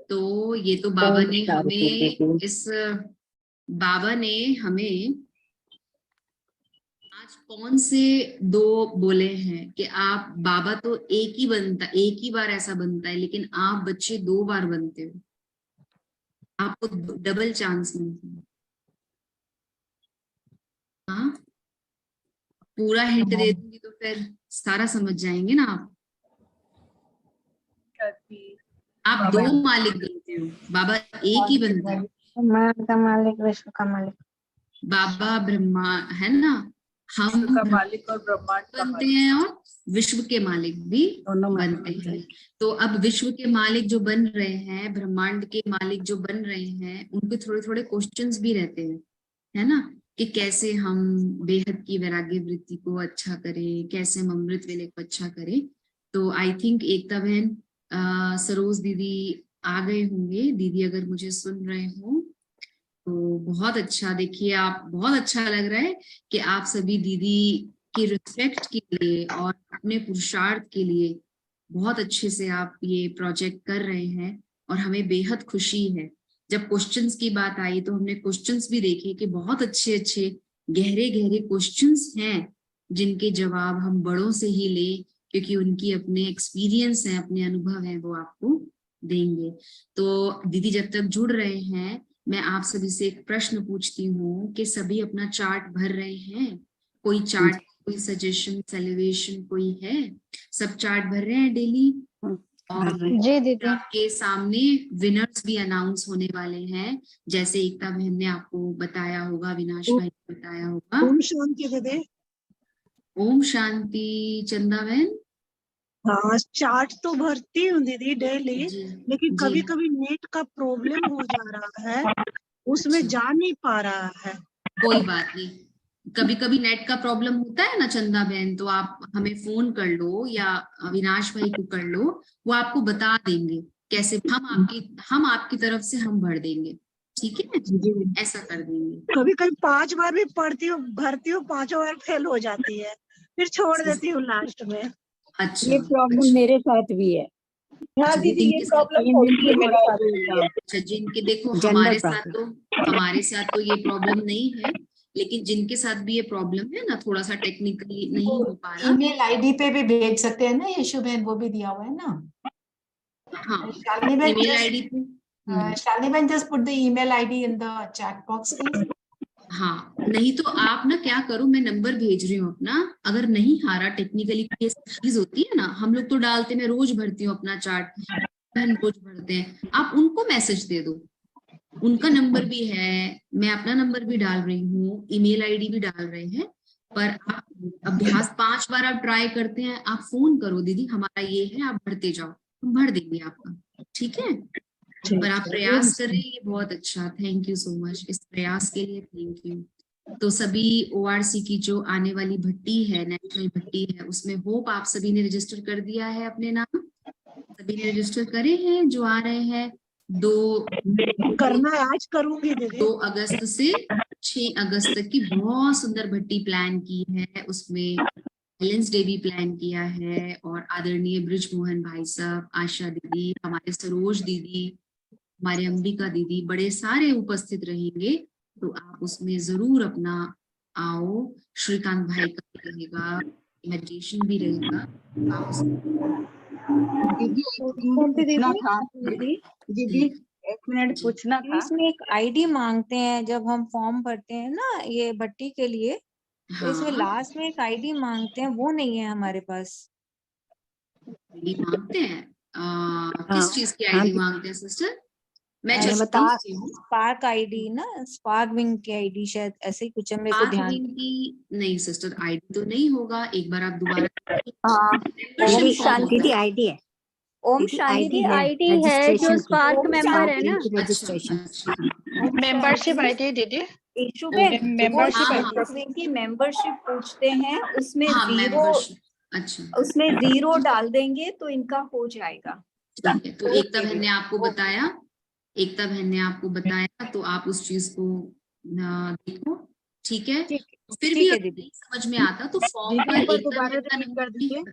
तो ये तो बाबा ने हमें आज कौन से दो बोले हैं कि आप बाबा तो एक ही बार ऐसा बनता है, लेकिन आप बच्चे 2 बार बनते हो, आपको डबल चांस मिलता है। हाँ, पूरा हिंट दे दूंगी तो फिर सारा समझ जाएंगे ना आप 2 मालिक बनते हो, बाबा एक ही बनता है। ब्रह्मांड का मालिक, विश्व का मालिक। बाबा ब्रह्मा है ना, हम का मालिक और ब्रह्मांड का बनते हैं और विश्व के मालिक भी बनते हैं। तो अब विश्व के मालिक जो बन रहे हैं, ब्रह्मांड के मालिक जो बन रहे हैं, उनके थोड़े थोड़े क्वेश्चंस भी रहते हैं, है ना, कि कैसे हम बेहद की वैराग्य वृत्ति को अच्छा करें, कैसे हम अमृत वेले को अच्छा करें। तो आई थिंक एकता बहन, सरोज दीदी आ गए होंगे। दीदी अगर मुझे सुन रहे हो तो बहुत अच्छा, देखिए आप, बहुत अच्छा लग रहा है कि आप सभी दीदी की रिस्पेक्ट के लिए और अपने पुरुषार्थ के लिए बहुत अच्छे से आप ये प्रोजेक्ट कर रहे हैं, और हमें बेहद खुशी है। जब क्वेश्चंस की बात आई तो हमने क्वेश्चंस भी देखे कि बहुत अच्छे अच्छे गहरे गहरे क्वेश्चंस हैं, जिनके जवाब हम बड़ों से ही ले, क्योंकि उनकी अपने एक्सपीरियंस है, अपने अनुभव है, वो आपको देंगे। तो दीदी जब तक जुड़ रहे हैं, मैं आप सभी से एक प्रश्न पूछती हूँ कि सभी अपना चार्ट भर रहे हैं? कोई चार्ट, कोई सजेशन, सेलिब्रेशन कोई है? सब चार्ट भर रहे हैं डेली? और जी दीदी, आपके सामने विनर्स भी अनाउंस होने वाले हैं, जैसे एकता बहन ने आपको बताया होगा, विनाश भाई ने बताया होगा। ओम शांति दीदी। ओम शांति चंदा बहन। हाँ, चार्ट तो भरती हूँ दीदी डेली, लेकिन जी। कभी कभी नेट का प्रॉब्लम हो जा रहा है, उसमें अच्छा, जा नहीं पा रहा है। कोई बात नहीं, कभी कभी नेट का प्रॉब्लम होता है ना चंदा बहन, तो आप हमें फोन कर लो या अविनाश भाई को कर लो, वो आपको बता देंगे कैसे। हम आपकी तरफ से हम भर देंगे, ठीक है, जी, ऐसा कर देंगे। कभी कभी 5 बार भी पढ़ती हूँ, भरती हूँ, 5 बार फेल हो जाती है, फिर छोड़ देती हूँ लास्ट में। अच्छा, ये प्रॉब्लम मेरे साथ भी है। हाँ दीदी, ये प्रॉब्लम होती है मेरे साथ भी। अच्छा, जिनके, देखो जनरल हमारे साथ तो ये प्रॉब्लम नहीं है, लेकिन जिनके साथ भी ये प्रॉब्लम है ना, थोड़ा सा टेक्निकली नहीं हो पा रहा, ईमेल आईडी पे भी भेज सकते हैं ना, यशु बहन, वो भी दिया हुआ है ना। हाँ, शालिनी बहन ईमेल आईडी पे। शालिनी बहन just put the email ID in the chat box please. हाँ, नहीं तो आप ना क्या करो, मैं नंबर भेज रही हूँ अपना, अगर नहीं आ रहा टेक्निकली, ये चीज होती है ना, हम लोग तो डालते, मैं रोज भरती हूँ अपना चार्ट, बहन रोज भरते हैं, आप उनको मैसेज दे दो, उनका नंबर भी है, मैं अपना नंबर भी डाल रही हूँ, ईमेल आईडी भी डाल रहे हैं, पर आप अभ्यास 5 बार आप ट्राई करते हैं, आप फोन करो, दीदी हमारा ये है, आप भरते जाओ, हम भर देंगे आपका, ठीक है। पर आप प्रयास कर रहे हैं, ये बहुत अच्छा, थैंक यू सो मच, इस प्रयास के लिए थैंक यू। तो सभी ORC की जो आने वाली भट्टी है, नेशनल भट्टी है, उसमें होप आप सभी ने रजिस्टर कर दिया है अपने नाम, सभी ने रजिस्टर करे हैं जो आ रहे हैं। 2 करना है, आज करूंगी दीदी। 2 अगस्त से 6 अगस्त तक की बहुत सुंदर भट्टी प्लान की है, उसमें बैलेंस डे भी प्लान किया है, और आदरणीय ब्रिज मोहन भाई साहब, आशा दीदी, हमारे सरोज दीदी, हमारे अंबिका दीदी, बड़े सारे उपस्थित रहेंगे, तो आप उसमें जरूर अपना आओ। श्रीकांत भाई का भी रहेगा, मेडिटेशन भी रहेगा, आप दीदी एक मिनट पूछना था। इसमें एक आईडी मांगते हैं जब हम फॉर्म भरते हैं ना ये भट्टी के लिए, तो इसमें लास्ट में एक आईडी मांगते हैं, वो नहीं है हमारे पास। आईडी मांगते हैं, किस चीज की आईडी मांगते हैं सिस्टर? मैं बता। स्पार्क आईडी ना, स्पार्क विंग की आईडी शायद, ऐसे ही कुछ है, मेरे को ध्यान की नहीं सिस्टर, आईडी तो नहीं होगा, एक बार आप दोबारा ओम शांति की आईडी है। ओम शांति आईडी है जो स्पार्क मेंबर है ना, रजिस्ट्रेशन मेंबरशिप आईडी दीदी, इशू में मेंबरशिप की मेंबरशिप पूछते हैं, उसमें हाँ, जीरो, अच्छा, उसमें 0 डाल देंगे तो इनका हो जाएगा। ठीक है। तो एकता बहन ने आपको बताया, तो आप उस चीज को देखो, ठीक है? ठीक फिर भी ठीक है अगर दीदी। नहीं समझ में आता तो फॉर्म दीदी पर एक बार एकता दोबारा बहन का रिपीट कर नंबर दीजिए। भी,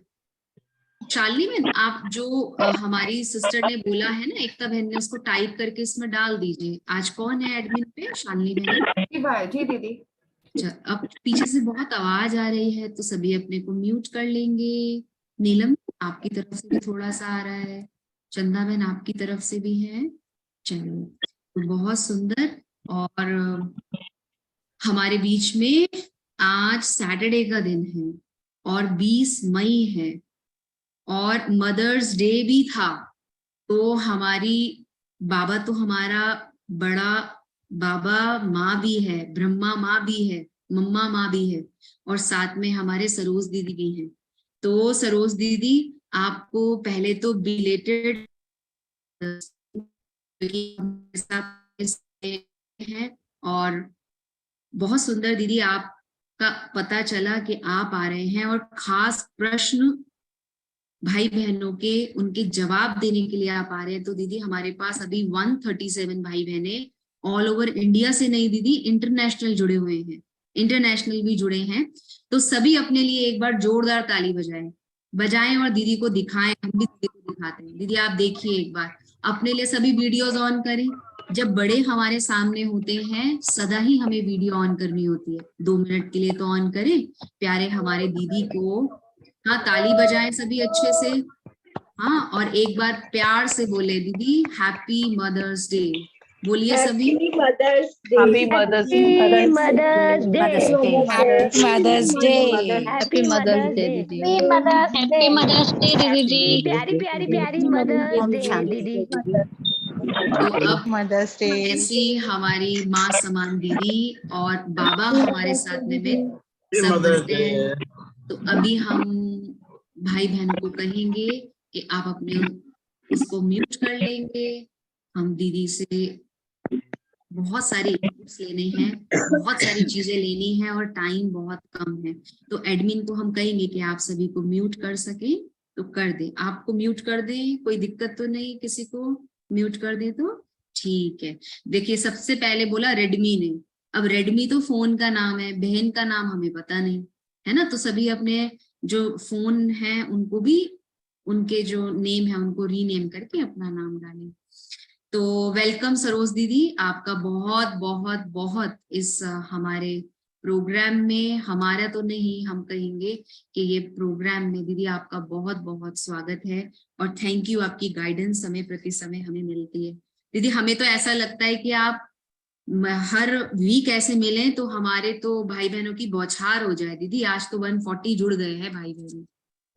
शालिनी बहन आप जो हमारी सिस्टर ने बोला है ना, एकता बहन ने, उसको टाइप करके इसमें डाल दीजिए। आज कौन है एडमिन पे? शालिनी बहन। जी दीदी। अच्छा, अब पीछे से बहुत आवाज आ रही है तो सभी अपने को म्यूट कर लेंगे। नीलम आपकी तरफ से भी थोड़ा सा आ रहा है, चंदा बहन आपकी तरफ से भी है। चलो, तो बहुत सुंदर। और हमारे बीच में आज सैटरडे का दिन है और 20 मई है और मदर्स डे भी था। तो हमारी बाबा तो हमारा बड़ा बाबा माँ भी है, ब्रह्मा माँ भी है, मम्मा माँ भी है, और साथ में हमारे सरोज दीदी भी हैं। तो सरोज दीदी आपको पहले तो बिलेटेड है। और बहुत सुंदर दीदी, आपका पता चला कि आप आ रहे हैं और खास प्रश्न भाई बहनों के उनके जवाब देने के लिए आप आ रहे हैं। तो दीदी हमारे पास अभी 137 भाई बहने ऑल ओवर इंडिया से नहीं दीदी, इंटरनेशनल जुड़े हुए हैं, इंटरनेशनल भी जुड़े हैं। तो सभी अपने लिए एक बार जोरदार ताली बजाएं और दीदी को दिखाएं। हम भी दीदी को दिखाते हैं। दीदी आप देखिए एक बार अपने लिए, सभी वीडियोस ऑन करें। जब बड़े हमारे सामने होते हैं सदा ही हमें वीडियो ऑन करनी होती है, 2 मिनट के लिए तो ऑन करें प्यारे हमारे दीदी को। हाँ, ताली बजाएं सभी अच्छे से। हाँ, और एक बार प्यार से बोले दीदी हैप्पी मदर्स डे, बोलिए सभी। Happy Mother's Day. Mother's Day. Mother's Day. Happy Mother's Day, दीदी। हैप्पी मदर्स डे दीदी जी। प्यारी प्यारी प्यारी मदर्स डे दीदी। तो अब Mother's Day. ऐसी हमारी माँ समान दीदी और बाबा हमारे साथ में सब बनते हैं। तो अभी हम भाई बहनों को कहेंगे कि आप अपने इसको म्यूट कर लेंगे। हम दीदी से बहुत सारी इनपुट्स लेने हैं, बहुत सारी चीजें लेनी है और टाइम बहुत कम है। तो एडमिन को हम कहेंगे कि आप सभी को म्यूट कर सके तो कर दे। आपको म्यूट कर दे, कोई दिक्कत तो नहीं? किसी को म्यूट कर दे तो ठीक है। देखिए सबसे पहले बोला रेडमी ने। अब रेडमी तो फोन का नाम है, बहन का नाम हमें पता नहीं है ना। तो सभी अपने जो फोन है उनको भी, उनके जो नेम है उनको रीनेम करके अपना नाम डालें। तो वेलकम सरोज दीदी, आपका बहुत बहुत बहुत इस हमारे प्रोग्राम में, हमारा तो नहीं हम कहेंगे कि ये प्रोग्राम में दीदी आपका बहुत बहुत स्वागत है। और थैंक यू, आपकी गाइडेंस समय प्रति समय हमें मिलती है दीदी। हमें तो ऐसा लगता है कि आप हर वीक ऐसे मिलें तो हमारे तो भाई बहनों की बौछार हो जाए दीदी। आज तो 140 जुड़ गए हैं भाई बहन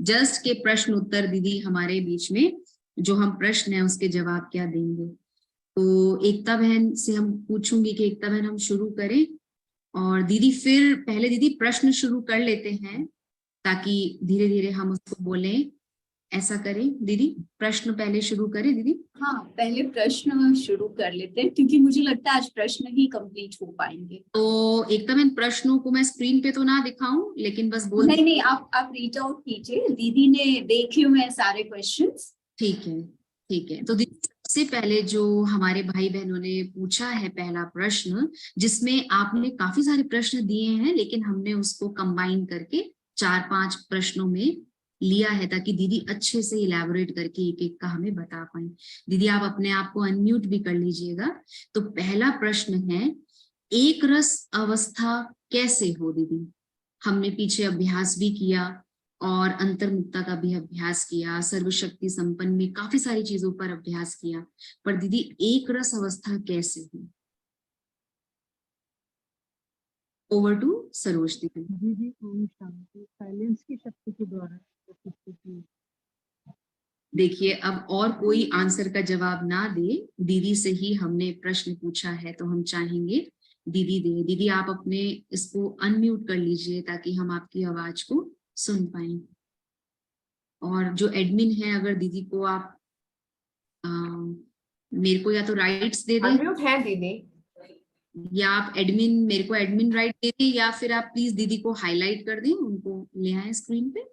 जस्ट के प्रश्न उत्तर। दीदी हमारे बीच में जो हम प्रश्न है उसके जवाब क्या देंगे। तो एकता बहन से हम पूछूंगी कि एकता बहन हम शुरू करें, और दीदी फिर पहले दीदी प्रश्न शुरू कर लेते हैं ताकि धीरे धीरे हम उसको बोलें। ऐसा करें दीदी, प्रश्न पहले शुरू करें दीदी। हाँ, पहले प्रश्न शुरू कर लेते हैं क्योंकि मुझे लगता है आज प्रश्न ही कंप्लीट हो पाएंगे। तो एकता बहन प्रश्नों को मैं स्क्रीन पे तो ना दिखाऊं, लेकिन बस बोल नहीं, आप रीड आउट कीजिए, दीदी ने देखे हुए हैं सारे क्वेश्चंस। ठीक है। तो दीदी सबसे पहले जो हमारे भाई बहनों ने पूछा है पहला प्रश्न, जिसमें आपने काफी सारे प्रश्न दिए हैं लेकिन हमने उसको कंबाइन करके 4-5 प्रश्नों में लिया है ताकि दीदी अच्छे से इलैबोरेट करके एक एक का हमें बता पाए। दीदी आप अपने आप को अनम्यूट भी कर लीजिएगा। तो पहला प्रश्न है, एक रस अवस्था कैसे हो दीदी? हमने पीछे अभ्यास भी किया और अंतर्मुक्ता का भी अभ्यास किया, सर्वशक्ति संपन्न में काफी सारी चीजों पर अभ्यास किया, पर दीदी एक रस अवस्था कैसे हो? ओवर टू सरोज दीदी। दीदी ओम शांति, साइलेंस की शक्ति के द्वारा। देखिए अब और कोई आंसर का जवाब ना दे, दीदी से ही हमने प्रश्न पूछा है तो हम चाहेंगे दीदी दे। दीदी आप अपने इसको अनम्यूट कर लीजिए ताकि हम आपकी आवाज को सुन पाए। और जो एडमिन है, अगर दीदी को आप मेरे को या तो राइट्स दे दें, अनम्यूट है दीदी। या आप एडमिन मेरे को एडमिन राइट दे दें, या फिर आप प्लीज दीदी को हाईलाइट कर दें, उनको ले आए स्क्रीन पे।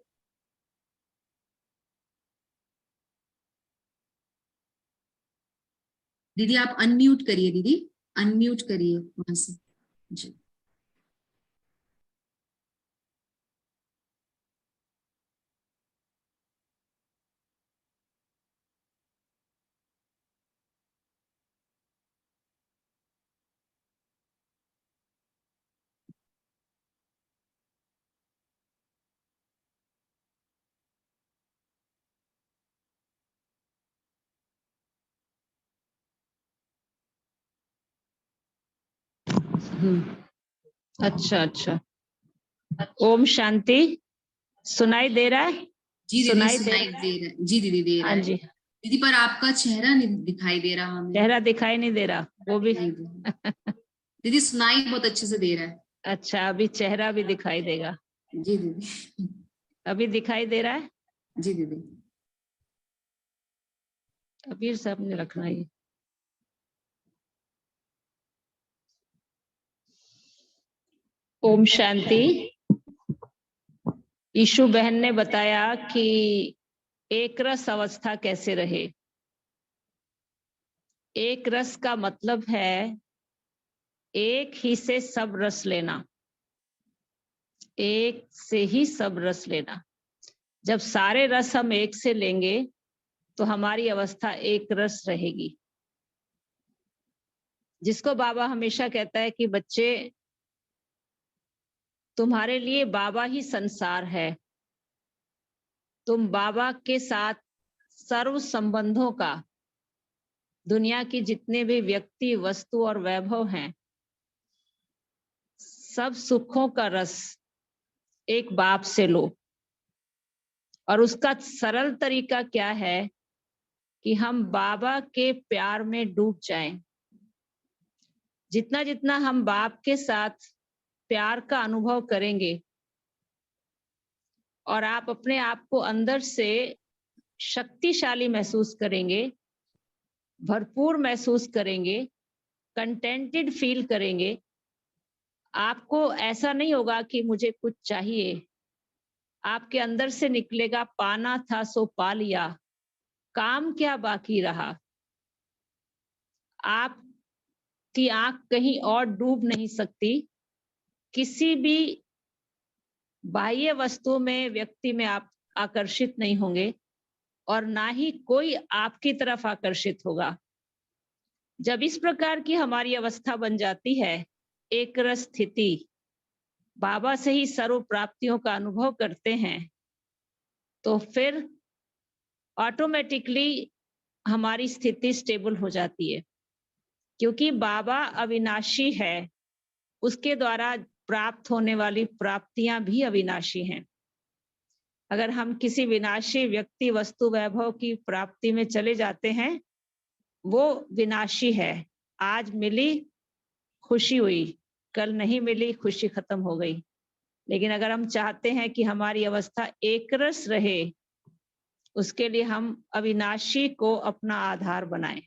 दीदी आप अनम्यूट करिए, दीदी अनम्यूट करिए वहां से जी। अच्छा अच्छा। ओम शांति। सुनाई दे रहा है? जी दीदी सुनाई दे सुनाई दे रहा है। जी दीदी दे रहा हाँ है जी। दीदी, पर आपका चेहरा नहीं दिखाई दे रहा हमें। चेहरा दिखाई नहीं दे रहा, वो भी। नहीं दीदी। दीदी सुनाई बहुत अच्छे से दे रहा है। अच्छा, अभी चेहरा भी दिखाई देगा। जी दीदी। अभी दिखाई दे रहा है? जी दीदी। अभी सामने रखना है। ओम शांति। ईशु बहन ने बताया कि एक रस अवस्था कैसे रहे। एक रस का मतलब है एक ही से सब रस लेना, एक से ही सब रस लेना। जब सारे रस हम एक से लेंगे तो हमारी अवस्था एक रस रहेगी। जिसको बाबा हमेशा कहता है कि बच्चे, तुम्हारे लिए बाबा ही संसार है। तुम बाबा के साथ सर्व संबंधों का, दुनिया की जितने भी व्यक्ति, वस्तु और वैभव हैं, सब सुखों का रस एक बाप से लो। और उसका सरल तरीका क्या है कि हम बाबा के प्यार में डूब जाएं। जितना जितना हम बाप के साथ प्यार का अनुभव करेंगे और आप अपने आप को अंदर से शक्तिशाली महसूस करेंगे, भरपूर महसूस करेंगे, कंटेंटेड फील करेंगे। आपको ऐसा नहीं होगा कि मुझे कुछ चाहिए। आपके अंदर से निकलेगा, पाना था सो पा लिया, काम क्या बाकी रहा। आपकी आंख कहीं और डूब नहीं सकती। किसी भी बाह्य वस्तु में, व्यक्ति में आप आकर्षित नहीं होंगे और ना ही कोई आपकी तरफ आकर्षित होगा। जब इस प्रकार की हमारी अवस्था बन जाती है, एक रस स्थिति, बाबा से ही सर्व प्राप्तियों का अनुभव करते हैं, तो फिर ऑटोमेटिकली हमारी स्थिति स्टेबल हो जाती है। क्योंकि बाबा अविनाशी है, उसके द्वारा प्राप्त होने वाली प्राप्तियां भी अविनाशी हैं। अगर हम किसी विनाशी व्यक्ति, वस्तु, वैभव की प्राप्ति में चले जाते हैं, वो विनाशी है। आज मिली, खुशी हुई, कल नहीं मिली, खुशी खत्म हो गई। लेकिन अगर हम चाहते हैं कि हमारी अवस्था एक रस रहे, उसके लिए हम अविनाशी को अपना आधार बनाएं,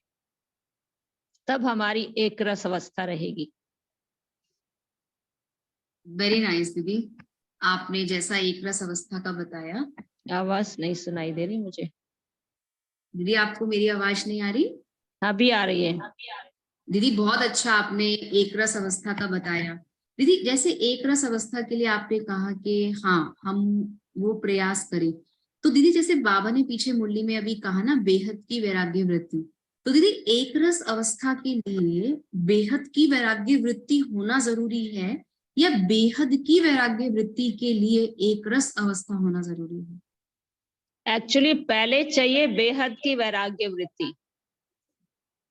तब हमारी एक रस अवस्था रहेगी। वेरी नाइस दीदी, आपने जैसा एक रस अवस्था का बताया। आवाज नहीं सुनाई दे रही मुझे। दीदी आपको मेरी आवाज नहीं आ रही? अभी आ रही है। दीदी बहुत अच्छा आपने एक रस अवस्था का बताया। दीदी जैसे एक रस अवस्था के लिए आपने कहा कि हाँ हम वो प्रयास करें, तो दीदी जैसे बाबा ने पीछे मुरली में अभी कहा ना, बेहद की वैराग्य वृत्ति, तो दीदी एक रस अवस्था के लिए बेहद की वैराग्य वृत्ति होना जरूरी है या बेहद की वैराग्य वृत्ति के लिए एक रस अवस्था होना जरूरी है? एक्चुअली पहले चाहिए बेहद की वैराग्य वृत्ति।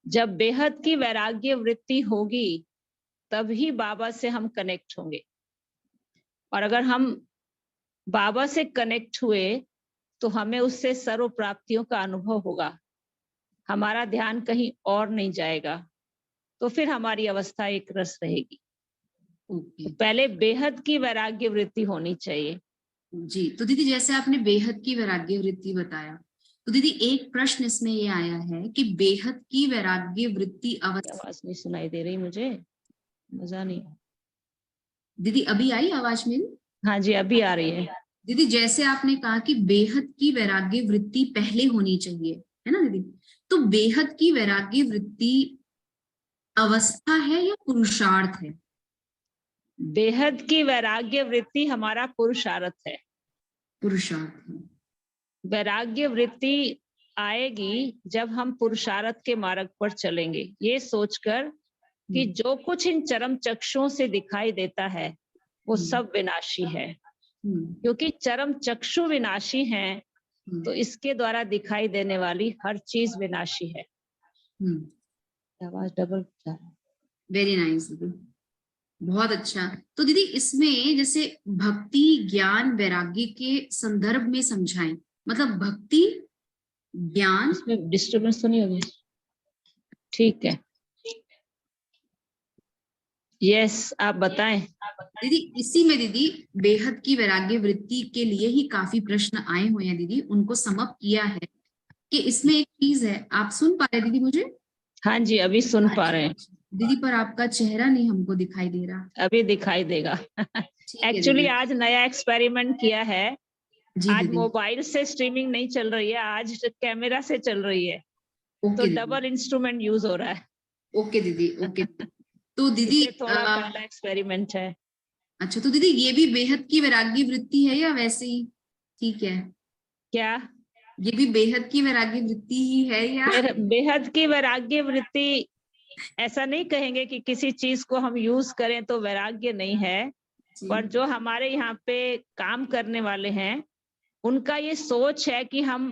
जब बेहद की वैराग्य वृत्ति होगी तभी बाबा से हम कनेक्ट होंगे। और अगर हम बाबा से कनेक्ट हुए तो हमें उससे सर्व प्राप्तियों का अनुभव होगा, हमारा ध्यान कहीं और नहीं जाएगा, तो फिर हमारी अवस्था एक रस रहेगी। तो पहले बेहद की वैराग्य वृत्ति होनी चाहिए। जी, तो दीदी जैसे आपने बेहद की वैराग्य वृत्ति बताया, तो दीदी एक प्रश्न इसमें ये आया है कि बेहद की वैराग्य वृत्ति अवस्था, आवाज नहीं सुनाई दे रही मुझे, मजा नहीं। दीदी अभी आई आवाज मेरी? हाँ जी, अभी आ रही है। दीदी जैसे आपने कहा कि बेहद की वैराग्य वृत्ति पहले होनी चाहिए, है ना दीदी, तो बेहद की वैराग्य वृत्ति अवस्था है या पुरुषार्थ है? बेहद की वैराग्य वृत्ति हमारा पुरुषार्थ है। पुरुषार्थ है। वैराग्य वृत्ति आएगी जब हम पुरुषार्थ के मार्ग पर चलेंगे, ये सोचकर कि जो कुछ इन चरम चक्षुओं से दिखाई देता है वो सब विनाशी है। क्योंकि चरम चक्षु विनाशी हैं, तो इसके द्वारा दिखाई देने वाली हर चीज विनाशी है। आवाज डबल। Very nice. बहुत अच्छा। तो दीदी इसमें जैसे भक्ति ज्ञान वैराग्य के संदर्भ में समझाएं, मतलब भक्ति ज्ञान, इसमें डिस्टरबेंस तो नहीं होगी? ठीक है, यस, आप बताएं। दीदी इसी में दीदी बेहद की वैराग्य वृत्ति के लिए ही काफी प्रश्न आए हुए हैं दीदी, उनको समअप किया है कि इसमें एक चीज है। आप सुन पा रहे हैं दीदी मुझे? हाँ जी, अभी सुन पा रहे हैं। दीदी पर आपका चेहरा नहीं हमको दिखाई दे रहा। अभी दिखाई देगा। ठीक है एक्चुअली दीदी। आज नया एक्सपेरिमेंट किया है। जी आज दीदी। मोबाइल से स्ट्रीमिंग नहीं चल रही है, आज कैमरा से चल रही है, तो ओके दीदी। डबल इंस्ट्रूमेंट यूज हो रहा है। ओके दीदी, ओके। तो दीदी इसलिए थोड़ा पहला एक्सपेरिमेंट है। अच्छा, तो दीदी ये भी बेहद की वैराग्य वृत्ति है या वैसे ही ठीक है? क्या ये भी बेहद की वैराग्य वृत्ति ही है या? बेहद की वैराग्य वृत्ति ऐसा नहीं कहेंगे कि किसी चीज को हम यूज करें तो वैराग्य नहीं है, पर जो हमारे यहाँ पे काम करने वाले हैं उनका ये सोच है कि हम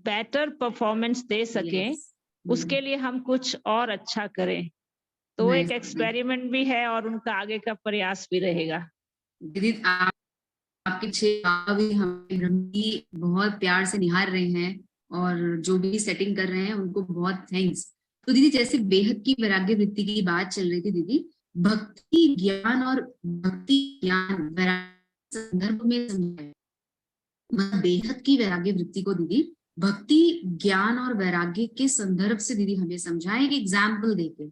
बेटर परफॉर्मेंस दे सकें, उसके लिए हम कुछ और अच्छा करें। तो वो एक एक्सपेरिमेंट भी है और उनका आगे का प्रयास भी रहेगा। दीदी आपके 6 बाबा भी हमें ब्रह्म की बहुत प्यार से निहार रहे हैं और जो भी सेटिंग कर रहे हैं उनको बहुत थैंक्स। तो दीदी जैसे बेहद की वैराग्य वृत्ति की बात चल रही थी दीदी, भक्ति ज्ञान और भक्ति ज्ञान वैराग्य संदर्भ में समझाया, मतलब बेहद की वैराग्य वृत्ति को दीदी भक्ति ज्ञान और वैराग्य के संदर्भ से दीदी हमें समझाएं एक एग्जाम्पल देके।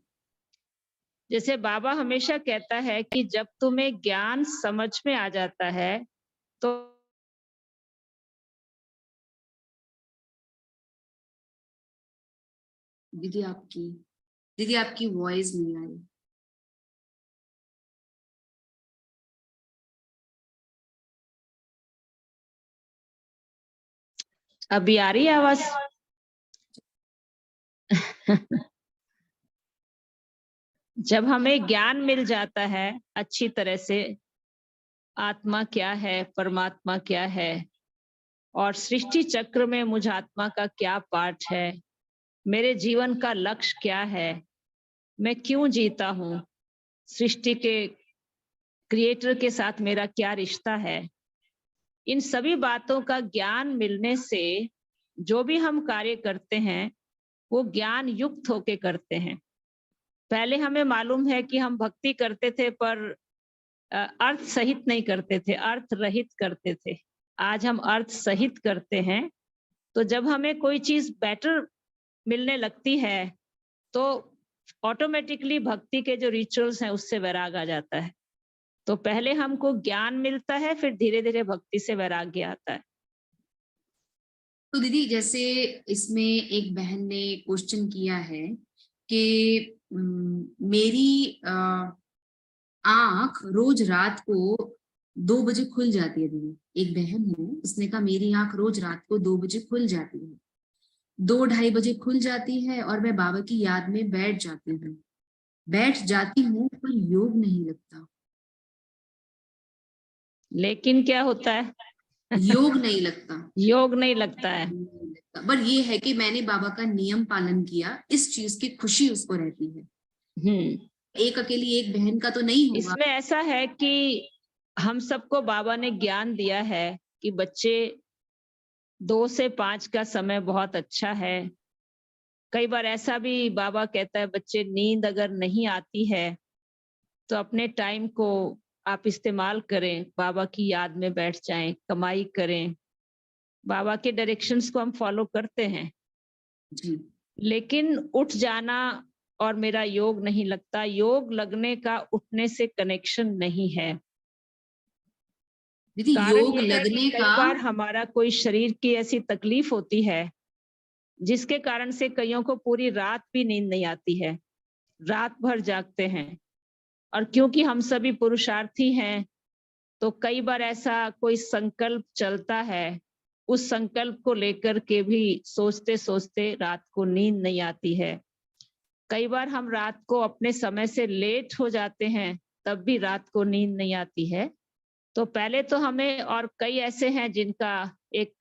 जैसे बाबा हमेशा कहता है कि जब तुम्हें ज्ञान समझ में आ जाता है तो दीदी आपकी वॉइस नहीं आ रही। अभी आ रही है आवाज? जब हमें ज्ञान मिल जाता है अच्छी तरह से, आत्मा क्या है, परमात्मा क्या है, और सृष्टि चक्र में मुझ आत्मा का क्या पार्ट है, मेरे जीवन का लक्ष्य क्या है, मैं क्यों जीता हूँ, सृष्टि के क्रिएटर के साथ मेरा क्या रिश्ता है, इन सभी बातों का ज्ञान मिलने से जो भी हम कार्य करते हैं वो ज्ञान युक्त होके करते हैं। पहले हमें मालूम है कि हम भक्ति करते थे पर अर्थ सहित नहीं करते थे, अर्थ रहित करते थे। आज हम अर्थ सहित करते हैं, तो जब हमें कोई चीज बेटर मिलने लगती है तो ऑटोमेटिकली भक्ति के जो रिचुअल्स हैं उससे वैराग आ जाता है। तो पहले हमको ज्ञान मिलता है, फिर धीरे धीरे भक्ति से वैराग्य आता है। तो दीदी जैसे इसमें एक बहन ने क्वेश्चन किया है कि मेरी आंख रोज रात को 2 बजे खुल जाती है दीदी। एक बहन है, उसने कहा मेरी आंख रोज रात को 2 बजे खुल जाती है, 2-2:30 बजे खुल जाती है और मैं बाबा की याद में बैठ जाती हूँ पर योग नहीं लगता। लेकिन क्या होता है? योग नहीं लगता। योग नहीं लगता है, पर ये है कि मैंने बाबा का नियम पालन किया, इस चीज की खुशी उसको रहती है। एक अकेली एक बहन का तो नहीं होगा। इसमें ऐसा है कि हम सबको बाबा ने ज्ञान दिया है कि बच्चे 2 से 5 का समय बहुत अच्छा है। कई बार ऐसा भी बाबा कहता है बच्चे नींद अगर नहीं आती है तो अपने टाइम को आप इस्तेमाल करें, बाबा की याद में बैठ जाएं, कमाई करें। बाबा के डायरेक्शंस को हम फॉलो करते हैं जी। लेकिन उठ जाना और मेरा योग नहीं लगता, योग लगने का उठने से कनेक्शन नहीं है। दीदी योग लगने कई बार हमारा कोई शरीर की ऐसी तकलीफ होती है जिसके कारण से कईयों को पूरी रात भी नींद नहीं आती है, रात भर जागते हैं। और क्योंकि हम सभी पुरुषार्थी हैं तो कई बार ऐसा कोई संकल्प चलता है, उस संकल्प को लेकर के भी सोचते सोचते रात को नींद नहीं आती है। कई बार हम रात को अपने समय से लेट हो जाते हैं तब भी रात को नींद नहीं आती है। तो पहले तो हमें, और कई ऐसे हैं जिनका एक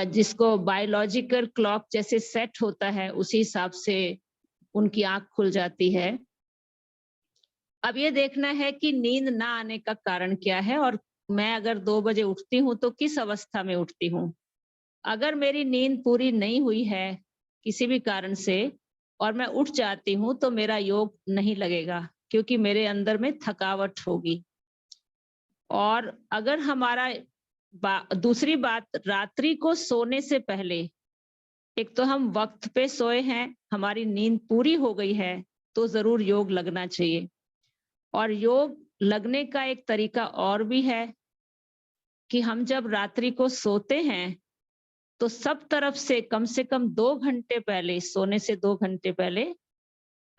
जिसको बायोलॉजिकल क्लॉक जैसे सेट होता है उसी हिसाब से उनकी आंख खुल जाती है। अब ये देखना है कि नींद ना आने का कारण क्या है, और मैं अगर 2 बजे उठती हूँ तो किस अवस्था में उठती हूँ। अगर मेरी नींद पूरी नहीं हुई है किसी भी कारण से और मैं उठ जाती हूँ तो मेरा योग नहीं लगेगा, क्योंकि मेरे अंदर में थकावट होगी। और अगर हमारा दूसरी बात, रात्रि को सोने से पहले एक तो हम वक्त पे सोए हैं, हमारी नींद पूरी हो गई है, तो जरूर योग लगना चाहिए। और योग लगने का एक तरीका और भी है कि हम जब रात्रि को सोते हैं तो सब तरफ से कम 2 घंटे पहले, सोने से 2 घंटे पहले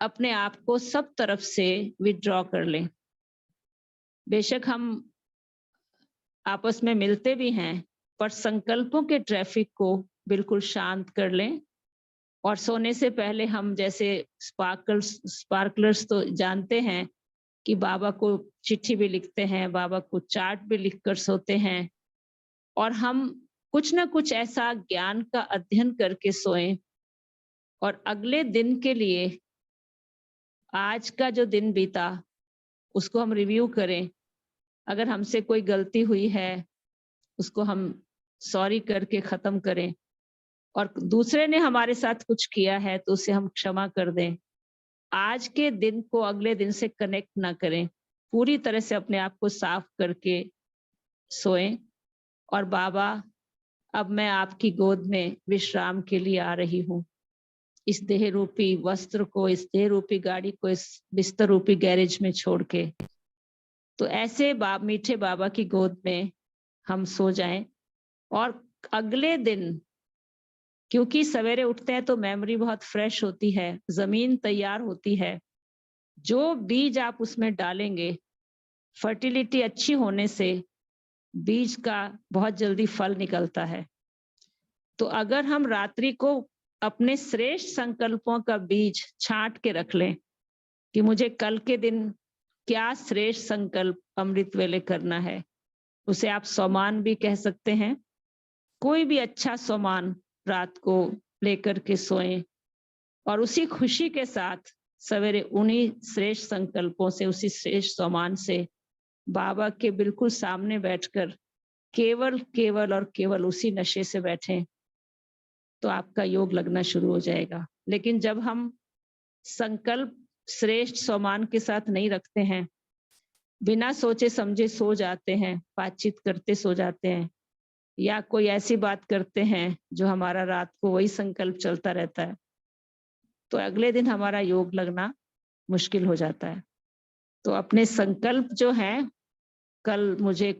अपने आप को सब तरफ से विथड्रॉ कर लें। बेशक हम आपस में मिलते भी हैं, पर संकल्पों के ट्रैफिक को बिल्कुल शांत कर लें। और सोने से पहले हम जैसे स्पार्कलर्स तो जानते हैं कि बाबा को चिट्ठी भी लिखते हैं, बाबा को चार्ट भी लिखकर सोते हैं, और हम कुछ ना कुछ ऐसा ज्ञान का अध्ययन करके सोएं। और अगले दिन के लिए आज का जो दिन बीता उसको हम रिव्यू करें। अगर हमसे कोई गलती हुई है उसको हम सॉरी करके खत्म करें, और दूसरे ने हमारे साथ कुछ किया है तो उसे हम क्षमा कर दें। आज के दिन को अगले दिन से कनेक्ट ना करें, पूरी तरह से अपने आप को साफ करके सोएं। और बाबा, अब मैं आपकी गोद में विश्राम के लिए आ रही हूँ। इस देह रूपी वस्त्र को, इस देह रूपी गाड़ी को, इस बिस्तर रूपी गैरेज में छोड़ के, तो ऐसे मीठे बाबा की गोद में हम सो जाएं। और अगले दिन, क्योंकि सवेरे उठते हैं तो मेमोरी बहुत फ्रेश होती है, जमीन तैयार होती है, जो बीज आप उसमें डालेंगे, फर्टिलिटी अच्छी होने से बीज का बहुत जल्दी फल निकलता है। तो अगर हम रात्रि को अपने श्रेष्ठ संकल्पों का बीज छांट के रख लें कि मुझे कल के दिन क्या श्रेष्ठ संकल्प अमृत वेले करना है, उसे आप सोमान भी कह सकते हैं। कोई भी अच्छा सोमान रात को लेकर के सोएं, और उसी खुशी के साथ सवेरे उन्हीं श्रेष्ठ संकल्पों से, उसी श्रेष्ठ सोमान से बाबा के बिल्कुल सामने बैठकर केवल और केवल उसी नशे से बैठें, तो आपका योग लगना शुरू हो जाएगा। लेकिन जब हम संकल्प श्रेष्ठ सोमान के साथ नहीं रखते हैं, बिना सोचे समझे सो जाते हैं, बातचीत करते सो जाते हैं, या कोई ऐसी बात करते हैं जो हमारा रात को वही संकल्प चलता रहता है, तो अगले दिन हमारा योग लगना मुश्किल हो जाता है। तो अपने संकल्प जो हैं, कल मुझे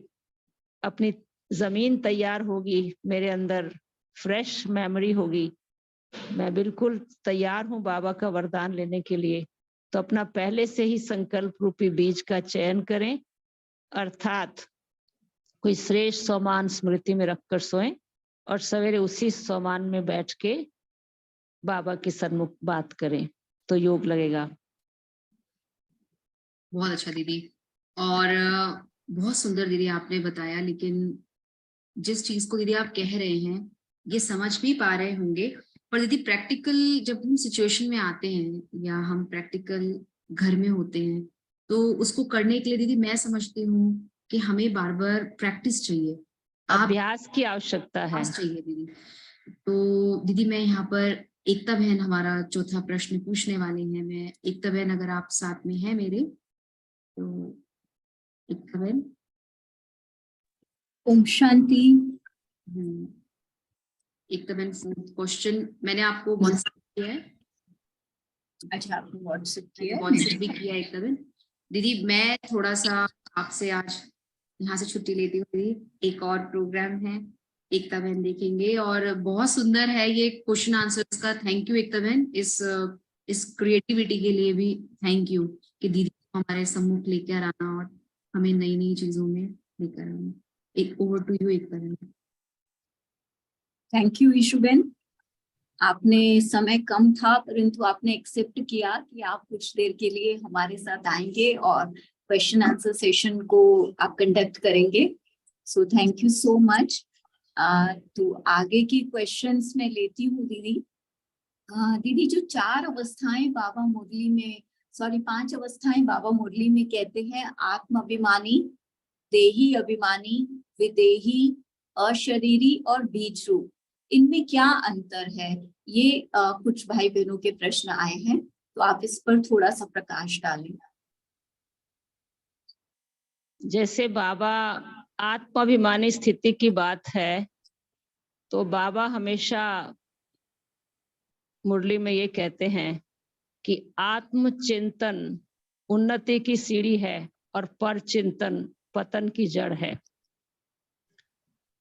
अपनी जमीन तैयार होगी, मेरे अंदर फ्रेश मेमोरी होगी, मैं बिल्कुल तैयार हूँ बाबा का वरदान लेने के लिए, तो अपना पहले से ही संकल्प रूपी बीज का चयन करें, अर्थात कोई श्रेष्ठ सोमान स्मृति में रखकर सोएं, और सवेरे उसी सोमान में बैठ के बाबा के सन्मुख बात करें, तो योग लगेगा। बहुत अच्छा दीदी, और बहुत सुंदर दीदी आपने बताया। लेकिन जिस चीज को दीदी आप कह रहे हैं ये समझ भी पा रहे होंगे, पर दीदी प्रैक्टिकल जब हम सिचुएशन में आते हैं या हम प्रैक्टिकल घर में होते हैं, तो उसको करने के लिए दीदी मैं समझती हूँ कि हमें बार बार प्रैक्टिस चाहिए, अभ्यास की आवश्यकता है। चाहिए दीदी। तो दीदी मैं यहाँ पर एकता बहन हमारा चौथा प्रश्न पूछने वाली है। मैं एकता बहन, अगर आप साथ में हैं मेरे, तो एकता बहन। ओम शांति। एकता बहन, फोर्थ क्वेश्चन मैंने आपको व्हाट्सएप किया है। अच्छा, आपने व्हाट्सएप किया है? व्हाट्सएप भी किया है एकता बहन। दीदी मैं थोड़ा सा आपसे आज यहाँ से छुट्टी लेती हूँ दीदी, एक और प्रोग्राम है एकता बहन देखेंगे, और बहुत सुंदर है ये क्वेश्चन आंसर का। थैंक यू एकता बहन, इस क्रिएटिविटी के लिए भी थैंक यू कि दीदी को हमारे सम्मुख लेकर आना और हमें नई नई चीजों में लेकर आना। एक ओवर टू यू एकता बहन। थैंक यू ईशुबेन, आपने समय कम था परंतु आपने एक्सेप्ट किया कि आप कुछ देर के लिए हमारे साथ आएंगे और क्वेश्चन आंसर सेशन को आप कंडक्ट करेंगे। So thank you so much. तो आगे की क्वेश्चंस मैं लेती हूँ दीदी। दीदी जो 4 अवस्थाएं बाबा मुरली में सॉरी 5 अवस्थाएं बाबा मुरली में कहते हैं, आत्म अभिमानी, देही अभिमानी, विदेही, अशरीरी और बीज रूप। इनमें क्या अंतर है? ये कुछ भाई बहनों के प्रश्न आए हैं, तो आप इस पर थोड़ा सा प्रकाश डालें। जैसे बाबा आत्माभिमानी स्थिति की बात है, तो बाबा हमेशा मुरली में ये कहते हैं कि आत्मचिंतन उन्नति की सीढ़ी है और परचिंतन पतन की जड़ है।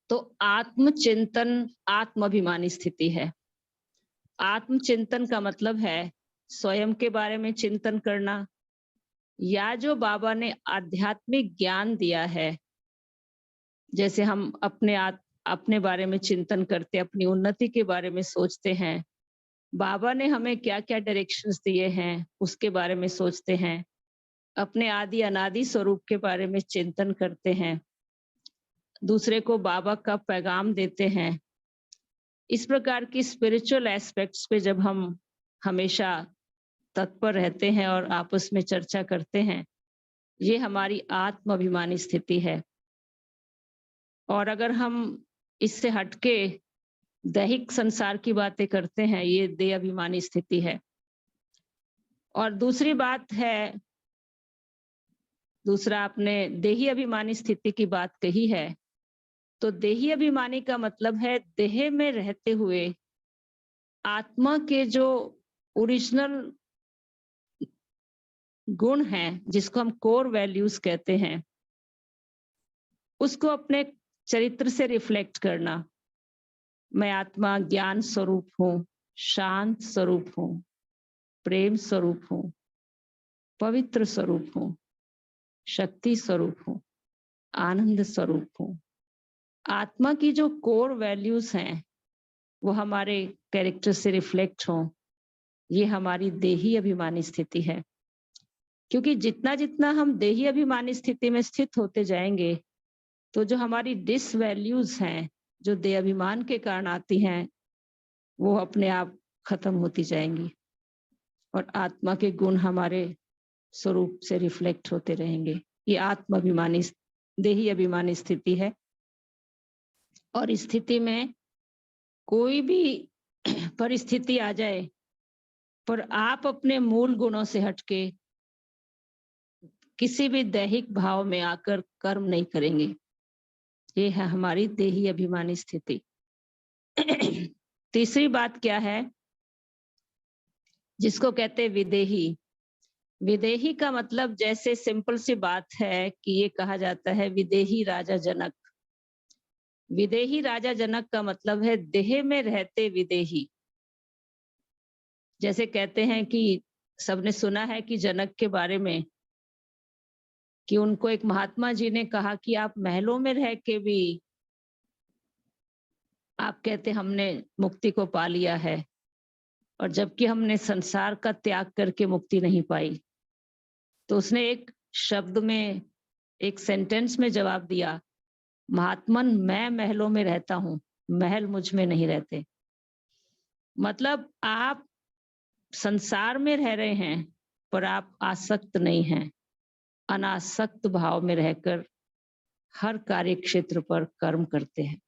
तो आत्मचिंतन आत्माभिमानी स्थिति है। आत्मचिंतन का मतलब है स्वयं के बारे में चिंतन करना, या जो बाबा ने आध्यात्मिक ज्ञान दिया है, जैसे हम अपने बारे में चिंतन करते, अपनी उन्नति के बारे में सोचते हैं, बाबा ने हमें क्या क्या डायरेक्शंस दिए हैं उसके बारे में सोचते हैं, अपने आदि अनादि स्वरूप के बारे में चिंतन करते हैं, दूसरे को बाबा का पैगाम देते हैं। इस प्रकार की स्पिरिचुअल एस्पेक्ट्स पे जब हम हमेशा तत्पर रहते हैं और आपस में चर्चा करते हैं, ये हमारी आत्म अभिमानी स्थिति है। और अगर हम इससे हटके दैहिक संसार की बातें करते हैं, ये देह अभिमानी स्थिति है। और दूसरी बात है, दूसरा आपने देही अभिमानी स्थिति की बात कही है, तो देही अभिमानी का मतलब है देह में रहते हुए आत्मा के जो ओरिजिनल गुण हैं, जिसको हम कोर वैल्यूज कहते हैं, उसको अपने चरित्र से रिफ्लेक्ट करना। मैं आत्मा ज्ञान स्वरूप हूँ, शांत स्वरूप हूँ, प्रेम स्वरूप हूँ, पवित्र स्वरूप हूँ, शक्ति स्वरूप हूँ, आनंद स्वरूप हूँ। आत्मा की जो कोर वैल्यूज हैं वो हमारे कैरेक्टर से रिफ्लेक्ट हों, ये हमारी देही अभिमानी स्थिति है। क्योंकि जितना जितना हम देही अभिमानी स्थिति में स्थित होते जाएंगे, तो जो हमारी डिस वैल्यूज हैं, जो देह अभिमान के कारण आती हैं, वो अपने आप खत्म होती जाएंगी और आत्मा के गुण हमारे स्वरूप से रिफ्लेक्ट होते रहेंगे। ये आत्म अभिमानी देही अभिमानी स्थिति है। और इस स्थिति में कोई भी परिस्थिति आ जाए, पर आप अपने मूल गुणों से हटके किसी भी दैहिक भाव में आकर कर्म नहीं करेंगे। ये है हमारी देही अभिमानी स्थिति। तीसरी बात क्या है, जिसको कहते हैं विदेही। विदेही का मतलब, जैसे सिंपल सी बात है कि ये कहा जाता है विदेही राजा जनक। विदेही राजा जनक का मतलब है देह में रहते विदेही। जैसे कहते हैं कि सबने सुना है कि जनक के बारे में कि उनको एक महात्मा जी ने कहा कि आप महलों में रह के भी आप कहते हमने मुक्ति को पा लिया है, और जबकि हमने संसार का त्याग करके मुक्ति नहीं पाई। तो उसने एक शब्द में, एक सेंटेंस में जवाब दिया, महात्मन मैं महलों में रहता हूं, महल मुझ में नहीं रहते। मतलब आप संसार में रह रहे हैं पर आप आसक्त नहीं हैं, अनासक्त भाव में रहकर हर कार्य क्षेत्र पर कर्म करते हैं।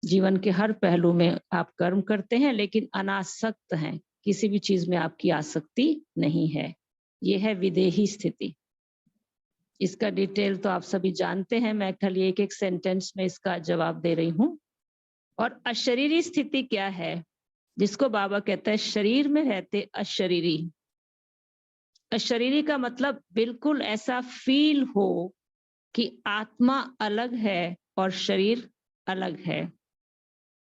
जीवन के हर पहलू में आप कर्म करते हैं, लेकिन अनासक्त हैं, किसी भी चीज में आपकी आसक्ति नहीं है। ये है विदेही स्थिति। इसका डिटेल तो आप सभी जानते हैं, मैं खाली एक एक सेंटेंस में इसका जवाब दे रही हूं। और अशरीरी स्थिति क्या है, जिसको बाबा कहता है शरीर में रहते अशरीरी। अशरीरी का मतलब बिल्कुल ऐसा फील हो कि आत्मा अलग है और शरीर अलग है,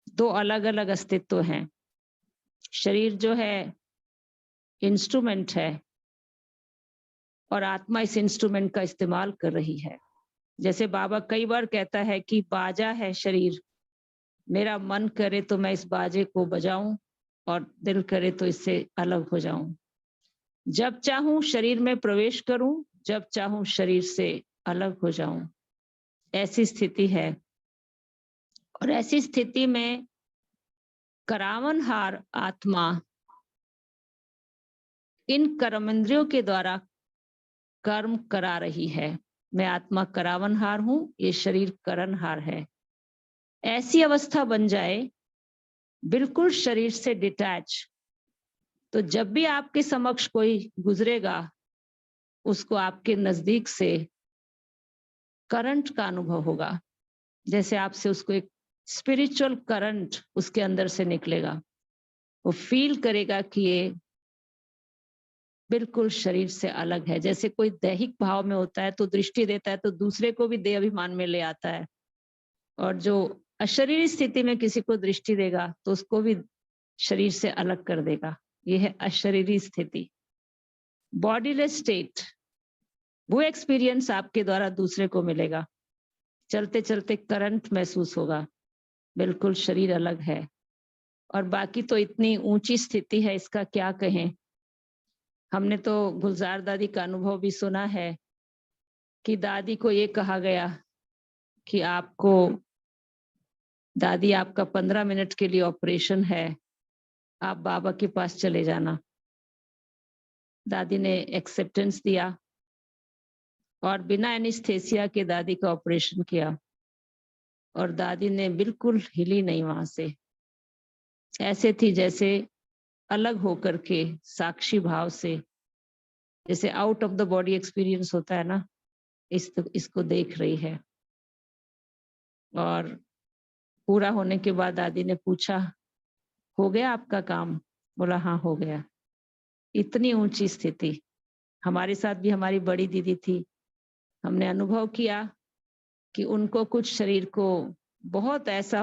दो अलग अलग अस्तित्व हैं। शरीर जो है इंस्ट्रूमेंट है और आत्मा इस इंस्ट्रूमेंट का इस्तेमाल कर रही है। जैसे बाबा कई बार कहता है कि बाजा है शरीर, मेरा मन करे तो मैं इस बाजे को बजाऊं और दिल करे तो इससे अलग हो जाऊं। जब चाहूं शरीर में प्रवेश करूं, जब चाहूं शरीर से अलग हो जाऊं। ऐसी स्थिति है। और ऐसी स्थिति में करावनहार आत्मा इन कर्मेंद्रियों के द्वारा कर्म करा रही है। मैं आत्मा करावनहार हूं, ये शरीर करनहार है। ऐसी अवस्था बन जाए बिल्कुल शरीर से डिटैच, तो जब भी आपके समक्ष कोई गुजरेगा उसको आपके नजदीक से करंट का अनुभव होगा, जैसे आपसे उसको एक स्पिरिचुअल करंट उसके अंदर से निकलेगा। वो फील करेगा कि ये बिल्कुल शरीर से अलग है। जैसे कोई दैहिक भाव में होता है तो दृष्टि देता है तो दूसरे को भी देह अभिमान में ले आता है, और जो अशरीरी स्थिति में किसी को दृष्टि देगा तो उसको भी शरीर से अलग कर देगा। ये है अशरीरी स्थिति, बॉडीलेस स्टेट। वो एक्सपीरियंस आपके द्वारा दूसरे को मिलेगा। चलते चलते करंट महसूस होगा, बिल्कुल शरीर अलग है। और बाकी तो इतनी ऊंची स्थिति है, इसका क्या कहें। हमने तो गुलजार दादी का अनुभव भी सुना है कि दादी को ये कहा गया कि आपको, दादी आपका 15 मिनट के लिए ऑपरेशन है, आप बाबा के पास चले जाना। दादी ने एक्सेप्टेंस दिया और बिना एनेस्थेसिया के दादी का ऑपरेशन किया, और दादी ने बिल्कुल हिली नहीं वहां से। ऐसे थी जैसे अलग होकर के साक्षी भाव से, जैसे out of the body experience होता है ना, इसको देख रही है। और पूरा होने के बाद दादी ने पूछा, हो गया आपका काम? बोला हाँ हो गया। इतनी ऊंची स्थिति। हमारे साथ भी हमारी बड़ी दीदी थी, हमने अनुभव किया कि उनको कुछ शरीर को बहुत ऐसा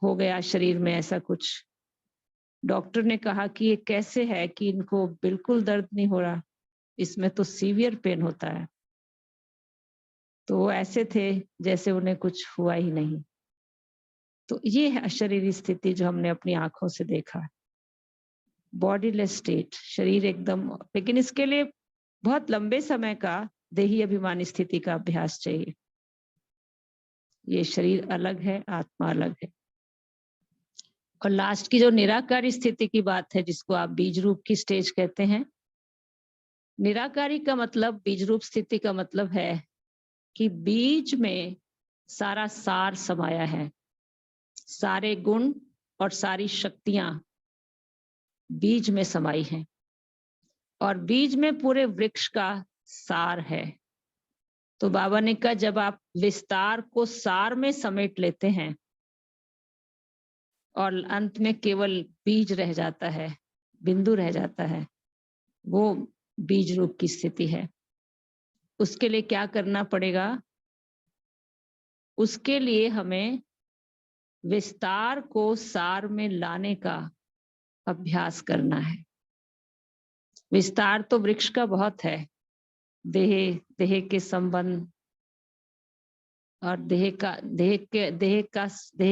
हो गया, शरीर में ऐसा कुछ, डॉक्टर ने कहा कि ये कैसे है कि इनको बिल्कुल दर्द नहीं हो रहा, इसमें तो सीवियर पेन होता है। तो वो ऐसे थे जैसे उन्हें कुछ हुआ ही नहीं। तो ये है अशरीरी स्थिति जो हमने अपनी आंखों से देखा, बॉडीलेस स्टेट, शरीर एकदम। लेकिन इसके लिए बहुत लंबे समय का देही अभिमानी स्थिति का अभ्यास चाहिए। ये शरीर अलग है, आत्मा अलग है। और लास्ट की जो निराकारी स्थिति की बात है, जिसको आप बीज रूप की स्टेज कहते हैं, निराकारी का मतलब, बीज रूप स्थिति का मतलब है कि बीज में सारा सार समाया है, सारे गुण और सारी शक्तियां बीज में समाई हैं, और बीज में पूरे वृक्ष का सार है। तो बाबा ने कहा जब आप विस्तार को सार में समेट लेते हैं और अंत में केवल बीज रह जाता है, बिंदु रह जाता है, वो बीज रूप की स्थिति है। उसके लिए क्या करना पड़ेगा? उसके लिए हमें विस्तार को सार में लाने का अभ्यास करना है। विस्तार तो वृक्ष का बहुत है, देह के संबंध और देह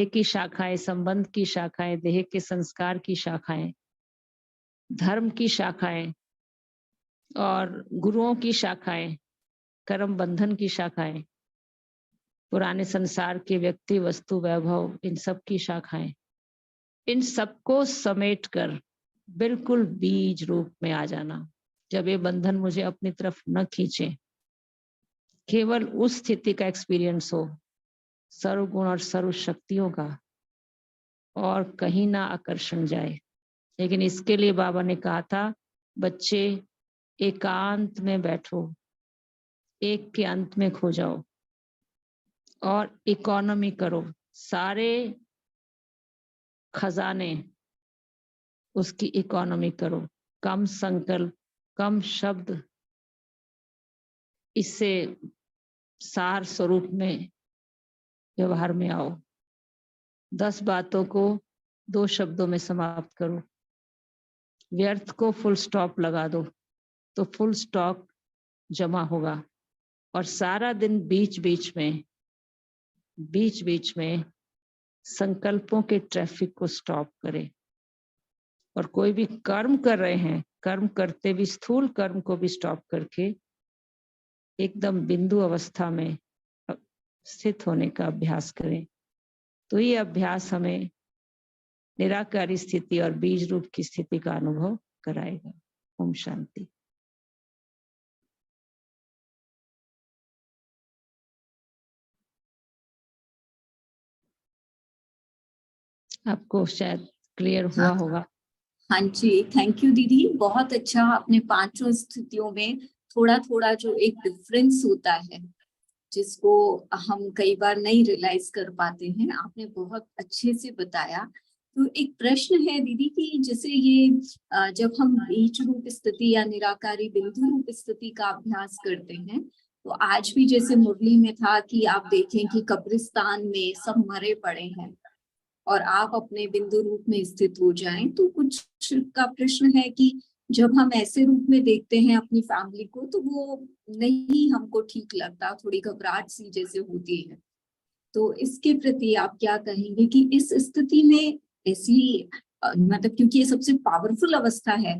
की शाखाएं, संबंध की शाखाएं, देह के संस्कार की शाखाएं, धर्म की शाखाएं और गुरुओं की शाखाएं, कर्म बंधन की शाखाएं, पुराने संसार के व्यक्ति, वस्तु, वैभव, इन सब की शाखाएं, इन सबको समेट कर बिल्कुल बीज रूप में आ जाना। जब ये बंधन मुझे अपनी तरफ न खींचे, केवल उस स्थिति का एक्सपीरियंस हो, सर्व गुण और सर्व शक्तियों का, और कहीं ना आकर्षण जाए। लेकिन इसके लिए बाबा ने कहा था, बच्चे एकांत में बैठो, एक के अंत में खो जाओ और इकोनॉमी करो, सारे खजाने उसकी इकोनॉमी करो, कम संकल्प, कम शब्द, इससे सार स्वरूप में व्यवहार में आओ। 10 बातों को 2 शब्दों में समाप्त करो, व्यर्थ को फुल स्टॉप लगा दो, तो फुल स्टॉक जमा होगा। और सारा दिन बीच बीच में संकल्पों के ट्रैफिक को स्टॉप करें। और कोई भी कर्म कर रहे हैं, कर्म करते भी स्थूल कर्म को भी स्टॉप करके एकदम बिंदु अवस्था में स्थित होने का अभ्यास करें। तो ये अभ्यास हमें निराकारी स्थिति और बीज रूप की स्थिति का अनुभव कराएगा। ओम शांति। आपको शायद क्लियर हुआ होगा। हाँ जी, थैंक यू दीदी, बहुत अच्छा। आपने पांचों स्थितियों में थोड़ा थोड़ा जो एक डिफरेंस होता है जिसको हम कई बार नहीं रियलाइज कर पाते हैं, आपने बहुत अच्छे से बताया। तो एक प्रश्न है दीदी कि जैसे ये जब हम बीज रूप स्थिति या निराकारी बिंदु रूप स्थिति का अभ्यास करते हैं, तो आज भी जैसे मुरली में था कि आप देखें कि कब्रिस्तान में सब मरे पड़े हैं और आप अपने बिंदु रूप में स्थित हो जाएं, तो कुछ का प्रश्न है कि जब हम ऐसे रूप में देखते हैं अपनी फैमिली को तो वो नहीं हमको ठीक लगता, थोड़ी घबराहट सी जैसे होती है। तो इसके प्रति आप क्या कहेंगे कि इस स्थिति में ऐसी मतलब क्योंकि ये सबसे पावरफुल अवस्था है,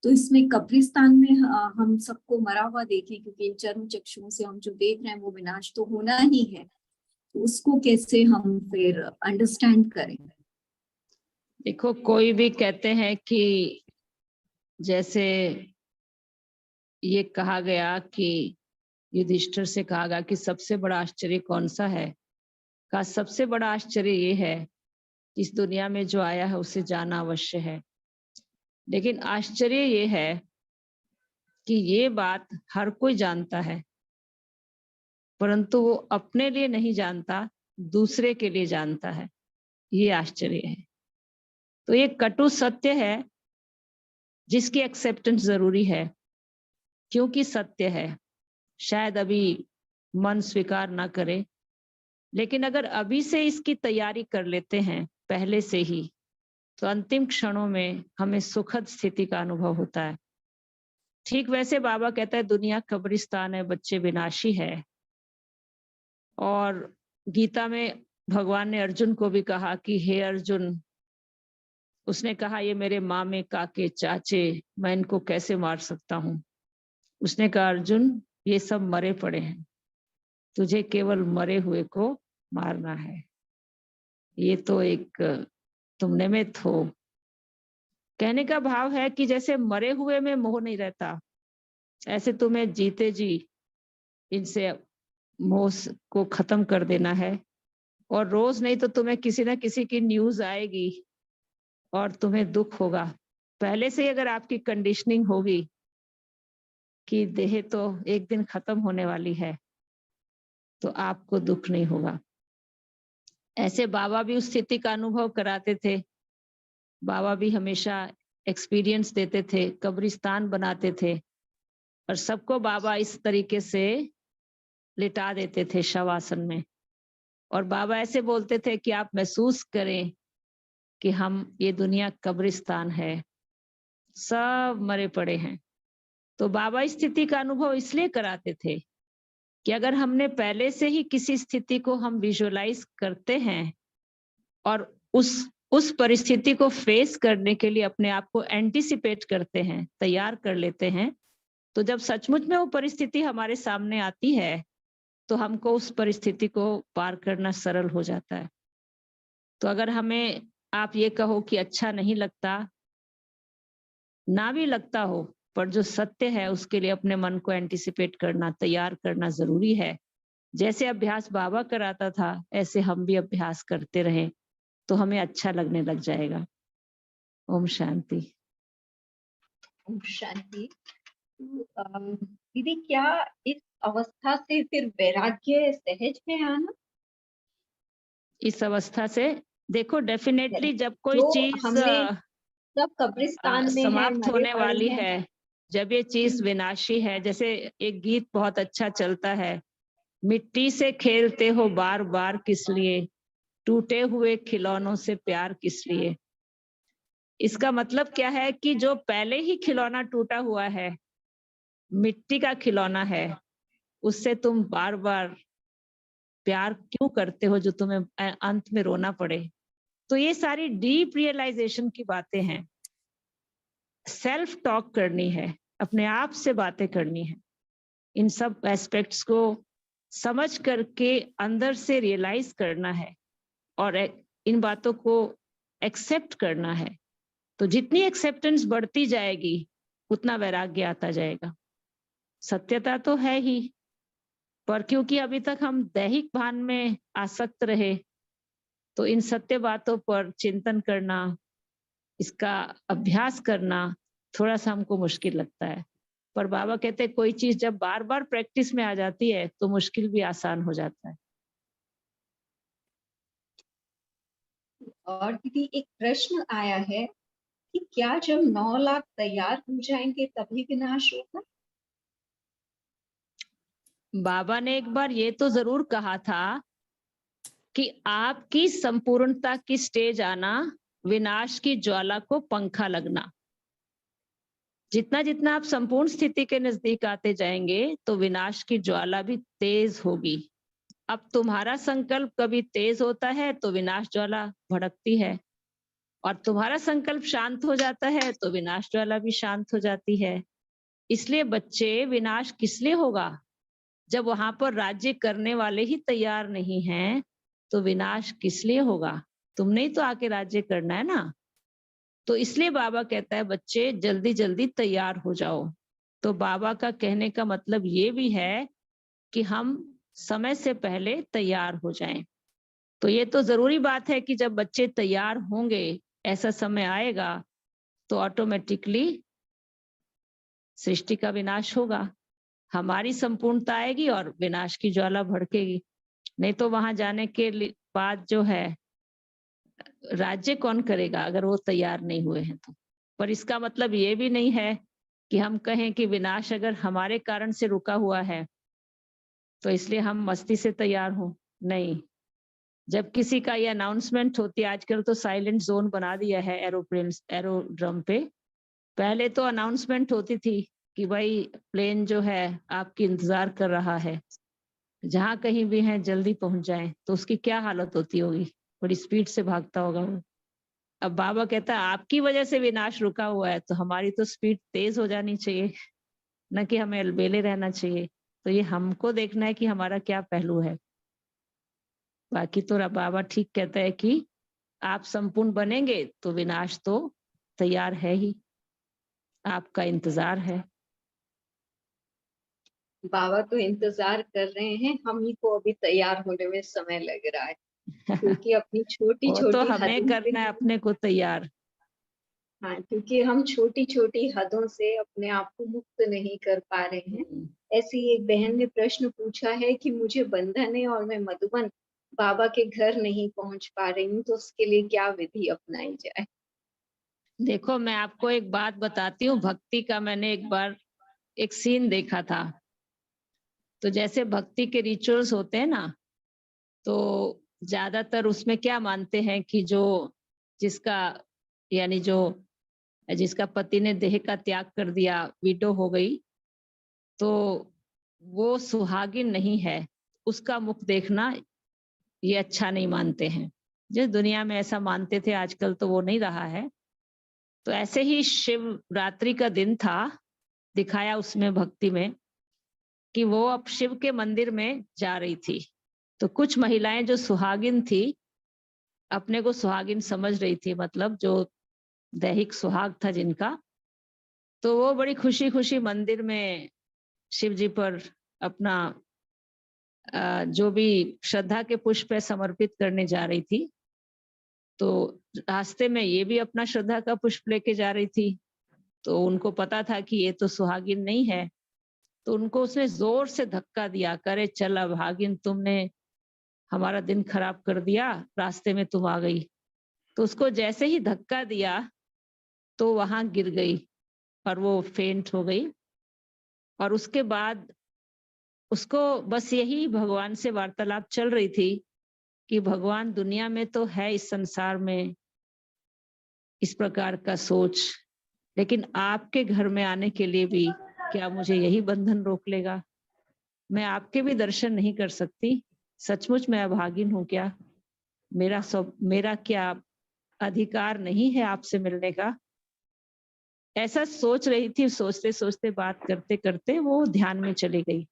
तो इसमें कब्रिस्तान में हम सबको मरा हुआ देखें, क्योंकि इन चर्म चक्षुओं से हम जो देख रहे हैं वो विनाश तो होना ही है, तो उसको कैसे हम फिर अंडरस्टैंड करें? देखो, कोई भी कहते हैं कि जैसे ये कहा गया कि युधिष्ठिर से कहा गया कि सबसे बड़ा आश्चर्य कौन सा है, का सबसे बड़ा आश्चर्य ये है इस दुनिया में जो आया है उसे जाना अवश्य है। लेकिन आश्चर्य ये है कि ये बात हर कोई जानता है, परंतु वो अपने लिए नहीं जानता, दूसरे के लिए जानता है। ये आश्चर्य है। तो ये कटु सत्य है जिसकी एक्सेप्टेंस जरूरी है, क्योंकि सत्य है। शायद अभी मन स्वीकार ना करे, लेकिन अगर अभी से इसकी तैयारी कर लेते हैं पहले से ही, तो अंतिम क्षणों में हमें सुखद स्थिति का अनुभव होता है। ठीक वैसे बाबा कहता है दुनिया कब्रिस्तान है, बच्चे विनाशी है। और गीता में भगवान ने अर्जुन को भी कहा कि हे अर्जुन, उसने कहा ये मेरे मामे काके चाचे, मैं इनको कैसे मार सकता हूँ। उसने कहा अर्जुन ये सब मरे पड़े हैं, तुझे केवल मरे हुए को मारना है। ये तो एक तुम निमित्त हो। कहने का भाव है कि जैसे मरे हुए में मोह नहीं रहता, ऐसे तुम्हें जीते जी इनसे मोह को खत्म कर देना है। और रोज नहीं तो तुम्हें किसी ना किसी की न्यूज आएगी और तुम्हें दुख होगा। पहले से ही अगर आपकी कंडीशनिंग होगी कि देह तो एक दिन खत्म होने वाली है, तो आपको दुख नहीं होगा। ऐसे बाबा भी उस स्थिति का अनुभव कराते थे। बाबा भी हमेशा एक्सपीरियंस देते थे, कब्रिस्तान बनाते थे और सबको बाबा इस तरीके से लिटा देते थे शवासन में। और बाबा ऐसे बोलते थे कि आप महसूस करें कि हम ये दुनिया कब्रिस्तान है, सब मरे पड़े हैं। तो बाबा इस स्थिति का अनुभव इसलिए कराते थे कि अगर हमने पहले से ही किसी स्थिति को हम विजुअलाइज करते हैं और उस परिस्थिति को फेस करने के लिए अपने आप को एंटिसिपेट करते हैं, तैयार कर लेते हैं, तो जब सचमुच में वो परिस्थिति हमारे सामने आती है तो हमको उस परिस्थिति को पार करना सरल हो जाता है। तो अगर हमें आप ये कहो कि अच्छा नहीं लगता, ना भी लगता हो, पर जो सत्य है उसके लिए अपने मन को एंटिसिपेट करना, तैयार करना जरूरी है। जैसे अभ्यास बाबा कराता था ऐसे हम भी अभ्यास करते रहें तो हमें अच्छा लगने लग जाएगा। ओम शांति। ओम शांति। दीदी, क्या इस अवस्था से फिर वैराग्य सहज है आना? इस अवस्था से देखो, डेफिनेटली जब कोई चीज सब कब्रिस्तान में समाप्त होने वाली है, जब ये चीज विनाशी है, जैसे एक गीत बहुत अच्छा चलता है, मिट्टी से खेलते हो बार बार किस लिए, टूटे हुए खिलौनों से प्यार किस लिए। इसका मतलब क्या है कि जो पहले ही खिलौना टूटा हुआ है, मिट्टी का खिलौना है, उससे तुम बार बार प्यार क्यों करते हो जो तुम्हें अंत में रोना पड़े। तो ये सारी डीप रियलाइजेशन की बातें हैं। सेल्फ टॉक करनी है, अपने आप से बातें करनी है, इन सब एस्पेक्ट्स को समझ करके अंदर से रियलाइज करना है और इन बातों को एक्सेप्ट करना है, तो जितनी एक्सेप्टेंस बढ़ती जाएगी उतना वैराग्य आता जाएगा। सत्यता तो है ही, पर क्योंकि अभी तक हम दैहिक भान में आसक्त रहे, तो इन सत्य बातों पर चिंतन करना, इसका अभ्यास करना थोड़ा सा हमको मुश्किल लगता है। पर बाबा कहते हैं कोई चीज जब बार बार प्रैक्टिस में आ जाती है तो मुश्किल भी आसान हो जाता है। और दीदी एक प्रश्न आया है कि क्या जब 9 लाख तैयार हो जाएंगे तभी विनाश होगा? बाबा ने एक बार ये तो जरूर कहा था कि आपकी संपूर्णता की स्टेज आना, विनाश की ज्वाला को पंखा लगना। जितना जितना आप संपूर्ण स्थिति के नजदीक आते जाएंगे तो विनाश की ज्वाला भी तेज होगी। अब तुम्हारा संकल्प कभी तेज होता है तो विनाश ज्वाला भड़कती है, और तुम्हारा संकल्प शांत हो जाता है तो विनाश ज्वाला भी शांत हो जाती है। इसलिए बच्चे, विनाश किस लिए होगा? जब वहां पर राज्य करने वाले ही तैयार नहीं हैं तो विनाश किस लिए होगा? तुमने ही तो आके राज्य करना है ना। तो इसलिए बाबा कहता है बच्चे जल्दी जल्दी तैयार हो जाओ। तो बाबा का कहने का मतलब ये भी है कि हम समय से पहले तैयार हो जाएं। तो ये तो जरूरी बात है कि जब बच्चे तैयार होंगे, ऐसा समय आएगा तो ऑटोमेटिकली सृष्टि का विनाश होगा, हमारी संपूर्णता आएगी और विनाश की ज्वाला भड़केगी। नहीं तो वहां जाने के बाद जो है राज्य कौन करेगा अगर वो तैयार नहीं हुए हैं तो। पर इसका मतलब ये भी नहीं है कि हम कहें कि विनाश अगर हमारे कारण से रुका हुआ है तो इसलिए हम मस्ती से तैयार हो। नहीं, जब किसी का ये अनाउंसमेंट होती है, आजकल तो साइलेंट जोन बना दिया है एरोड्रम पे। पहले तो अनाउंसमेंट होती थी कि भाई प्लेन जो है आपकी इंतजार कर रहा है, जहां कहीं भी है जल्दी पहुंच जाएं। तो उसकी क्या हालत होती होगी, बड़ी स्पीड से भागता होगा वो। अब बाबा कहता है आपकी वजह से विनाश रुका हुआ है तो हमारी तो स्पीड तेज हो जानी चाहिए, न कि हमें अलबेले रहना चाहिए। तो ये हमको देखना है कि हमारा क्या पहलू है। बाकी तो बाबा ठीक कहता है कि आप संपूर्ण बनेंगे तो विनाश तो तैयार है ही, आपका इंतजार है। बाबा तो इंतजार कर रहे हैं, हम ही को अभी तैयार होने में समय लग रहा है, क्योंकि अपनी छोटी वो तो छोटी हमें करना है अपने को तैयार। हाँ, क्योंकि हम छोटी छोटी हदों से अपने आप को मुक्त नहीं कर पा रहे हैं। ऐसी एक बहन ने प्रश्न पूछा है कि मुझे बंधन है और मैं मधुबन बाबा के घर नहीं पहुंच पा रही हूँ, तो उसके लिए क्या विधि अपनाई जाए? देखो, मैं आपको एक बात बताती हूँ भक्ति का। मैंने एक बार एक सीन देखा था। तो जैसे भक्ति के रिचुअल्स होते हैं ना, तो ज्यादातर उसमें क्या मानते हैं कि जिसका पति ने देह का त्याग कर दिया, विडो हो गई, तो वो सुहागिन नहीं है, उसका मुख देखना ये अच्छा नहीं मानते हैं। जिस दुनिया में ऐसा मानते थे, आजकल तो वो नहीं रहा है। तो ऐसे ही शिवरात्रि का दिन था, दिखाया उसमें भक्ति में कि वो अब शिव के मंदिर में जा रही थी। तो कुछ महिलाएं जो सुहागिन थी, अपने को सुहागिन समझ रही थी, मतलब जो दैहिक सुहाग था जिनका, तो वो बड़ी खुशी खुशी मंदिर में शिव जी पर अपना जो भी श्रद्धा के पुष्प समर्पित करने जा रही थी। तो रास्ते में ये भी अपना श्रद्धा का पुष्प लेके जा रही थी। तो उनको पता था कि ये तो सुहागिन नहीं है, तो उनको उसने जोर से धक्का दिया, करे चल अब भागिन, तुमने हमारा दिन खराब कर दिया, रास्ते में तुम आ गई। तो उसको जैसे ही धक्का दिया तो वहां गिर गई और वो फेंट हो गई। और उसके बाद उसको बस यही भगवान से वार्तालाप चल रही थी कि भगवान, दुनिया में तो है इस संसार में इस प्रकार का सोच, लेकिन आपके घर में आने के लिए भी क्या मुझे यही बंधन रोक लेगा? मैं आपके भी दर्शन नहीं कर सकती, सचमुच मैं अभागिन हूं क्या? मेरा क्या अधिकार नहीं है आपसे मिलने का? ऐसा सोच रही थी। सोचते सोचते, बात करते करते वो ध्यान में चली गई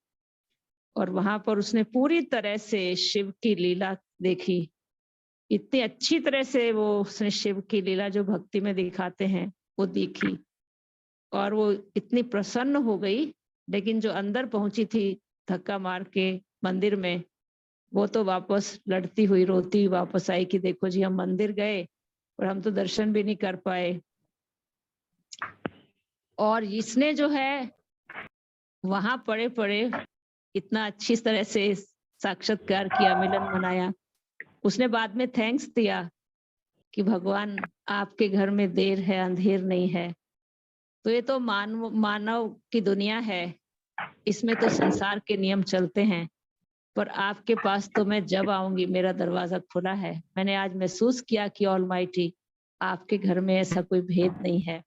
और वहां पर उसने पूरी तरह से शिव की लीला देखी इतनी अच्छी तरह से वो उसने शिव की लीला जो भक्ति में दिखाते हैं वो देखी, और वो इतनी प्रसन्न हो गई। लेकिन जो अंदर पहुंची थी धक्का मार के मंदिर में, वो तो वापस लड़ती हुई रोती हुई वापस आई कि देखो जी, हम मंदिर गए और हम तो दर्शन भी नहीं कर पाए। और इसने जो है वहां पड़े पड़े इतना अच्छी तरह से साक्षात्कार किया, मिलन मनाया। उसने बाद में थैंक्स दिया कि भगवान आपके घर में देर है अंधेर नहीं है। तो ये तो मानव की दुनिया है, इसमें तो संसार के नियम चलते हैं, पर आपके पास तो मैं जब आऊंगी मेरा दरवाजा खुला है। मैंने आज महसूस किया कि ऑलमाइटी आपके घर में ऐसा कोई भेद नहीं है।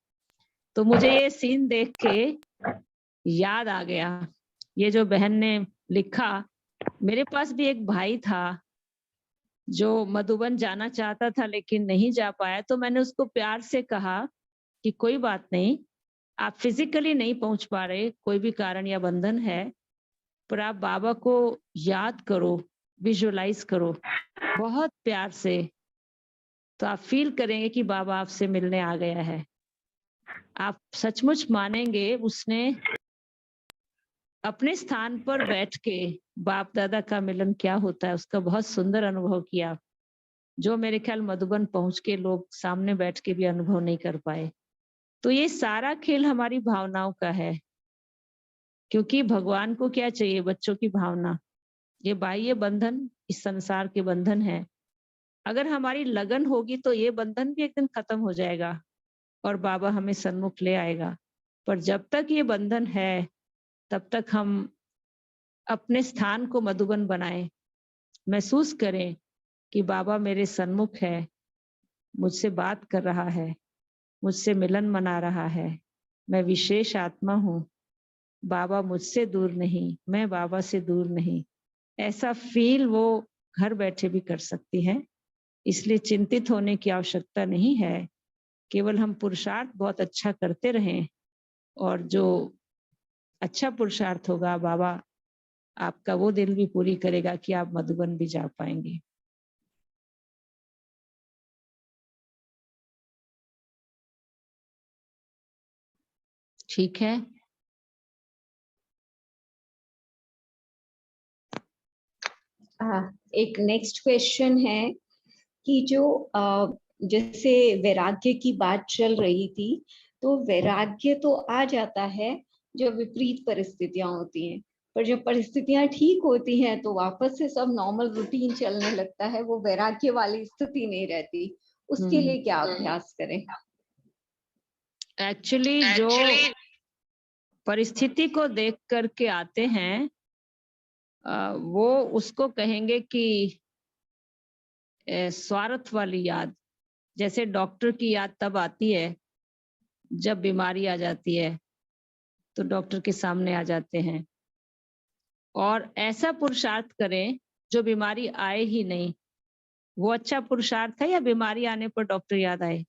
तो मुझे ये सीन देख के याद आ गया, ये जो बहन ने लिखा, मेरे पास भी एक भाई था जो मधुबन जाना चाहता था लेकिन नहीं जा पाया। तो मैंने उसको प्यार से कहा कि कोई बात नहीं, आप फिजिकली नहीं पहुंच पा रहे, कोई भी कारण या बंधन है, पर आप बाबा को याद करो, विजुअलाइज करो बहुत प्यार से, तो आप फील करेंगे कि बाबा आपसे मिलने आ गया है। आप सचमुच मानेंगे उसने अपने स्थान पर बैठ के बाप दादा का मिलन क्या होता है उसका बहुत सुंदर अनुभव किया, जो मेरे ख्याल मधुबन पहुंच के लोग सामने बैठ के भी अनुभव नहीं कर पाए। तो ये सारा खेल हमारी भावनाओं का है, क्योंकि भगवान को क्या चाहिए? बच्चों की भावना। ये बाह्य बंधन इस संसार के बंधन है। अगर हमारी लगन होगी तो ये बंधन भी एक दिन खत्म हो जाएगा और बाबा हमें सन्मुख ले आएगा। पर जब तक ये बंधन है तब तक हम अपने स्थान को मधुबन बनाएं, महसूस करें कि बाबा मेरे सन्मुख है, मुझसे बात कर रहा है, मुझसे मिलन मना रहा है, मैं विशेष आत्मा हूँ, बाबा मुझसे दूर नहीं, मैं बाबा से दूर नहीं। ऐसा फील वो घर बैठे भी कर सकती हैं। इसलिए चिंतित होने की आवश्यकता नहीं है, केवल हम पुरुषार्थ बहुत अच्छा करते रहें, और जो अच्छा पुरुषार्थ होगा बाबा आपका वो दिल भी पूरी करेगा कि आप मधुबन भी जा पाएंगे। ठीक है, एक नेक्स्ट क्वेश्चन है कि जो जैसे वैराग्य की बात चल रही थी, तो वैराग्य तो आ जाता है जब विपरीत परिस्थितियां होती हैं, पर जब परिस्थितियां ठीक होती हैं तो वापस से सब नॉर्मल रूटीन चलने लगता है, वो वैराग्य वाली स्थिति नहीं रहती। उसके लिए क्या अभ्यास करें? एक्चुअली जो परिस्थिति को देख करके आते हैं वो उसको कहेंगे कि स्वार्थ वाली याद। जैसे डॉक्टर की याद तब आती है जब बीमारी आ जाती है, तो डॉक्टर के सामने आ जाते हैं, और ऐसा पुरुषार्थ करें जो बीमारी आए ही नहीं। वो अच्छा पुरुषार्थ है या बीमारी आने पर डॉक्टर याद आए,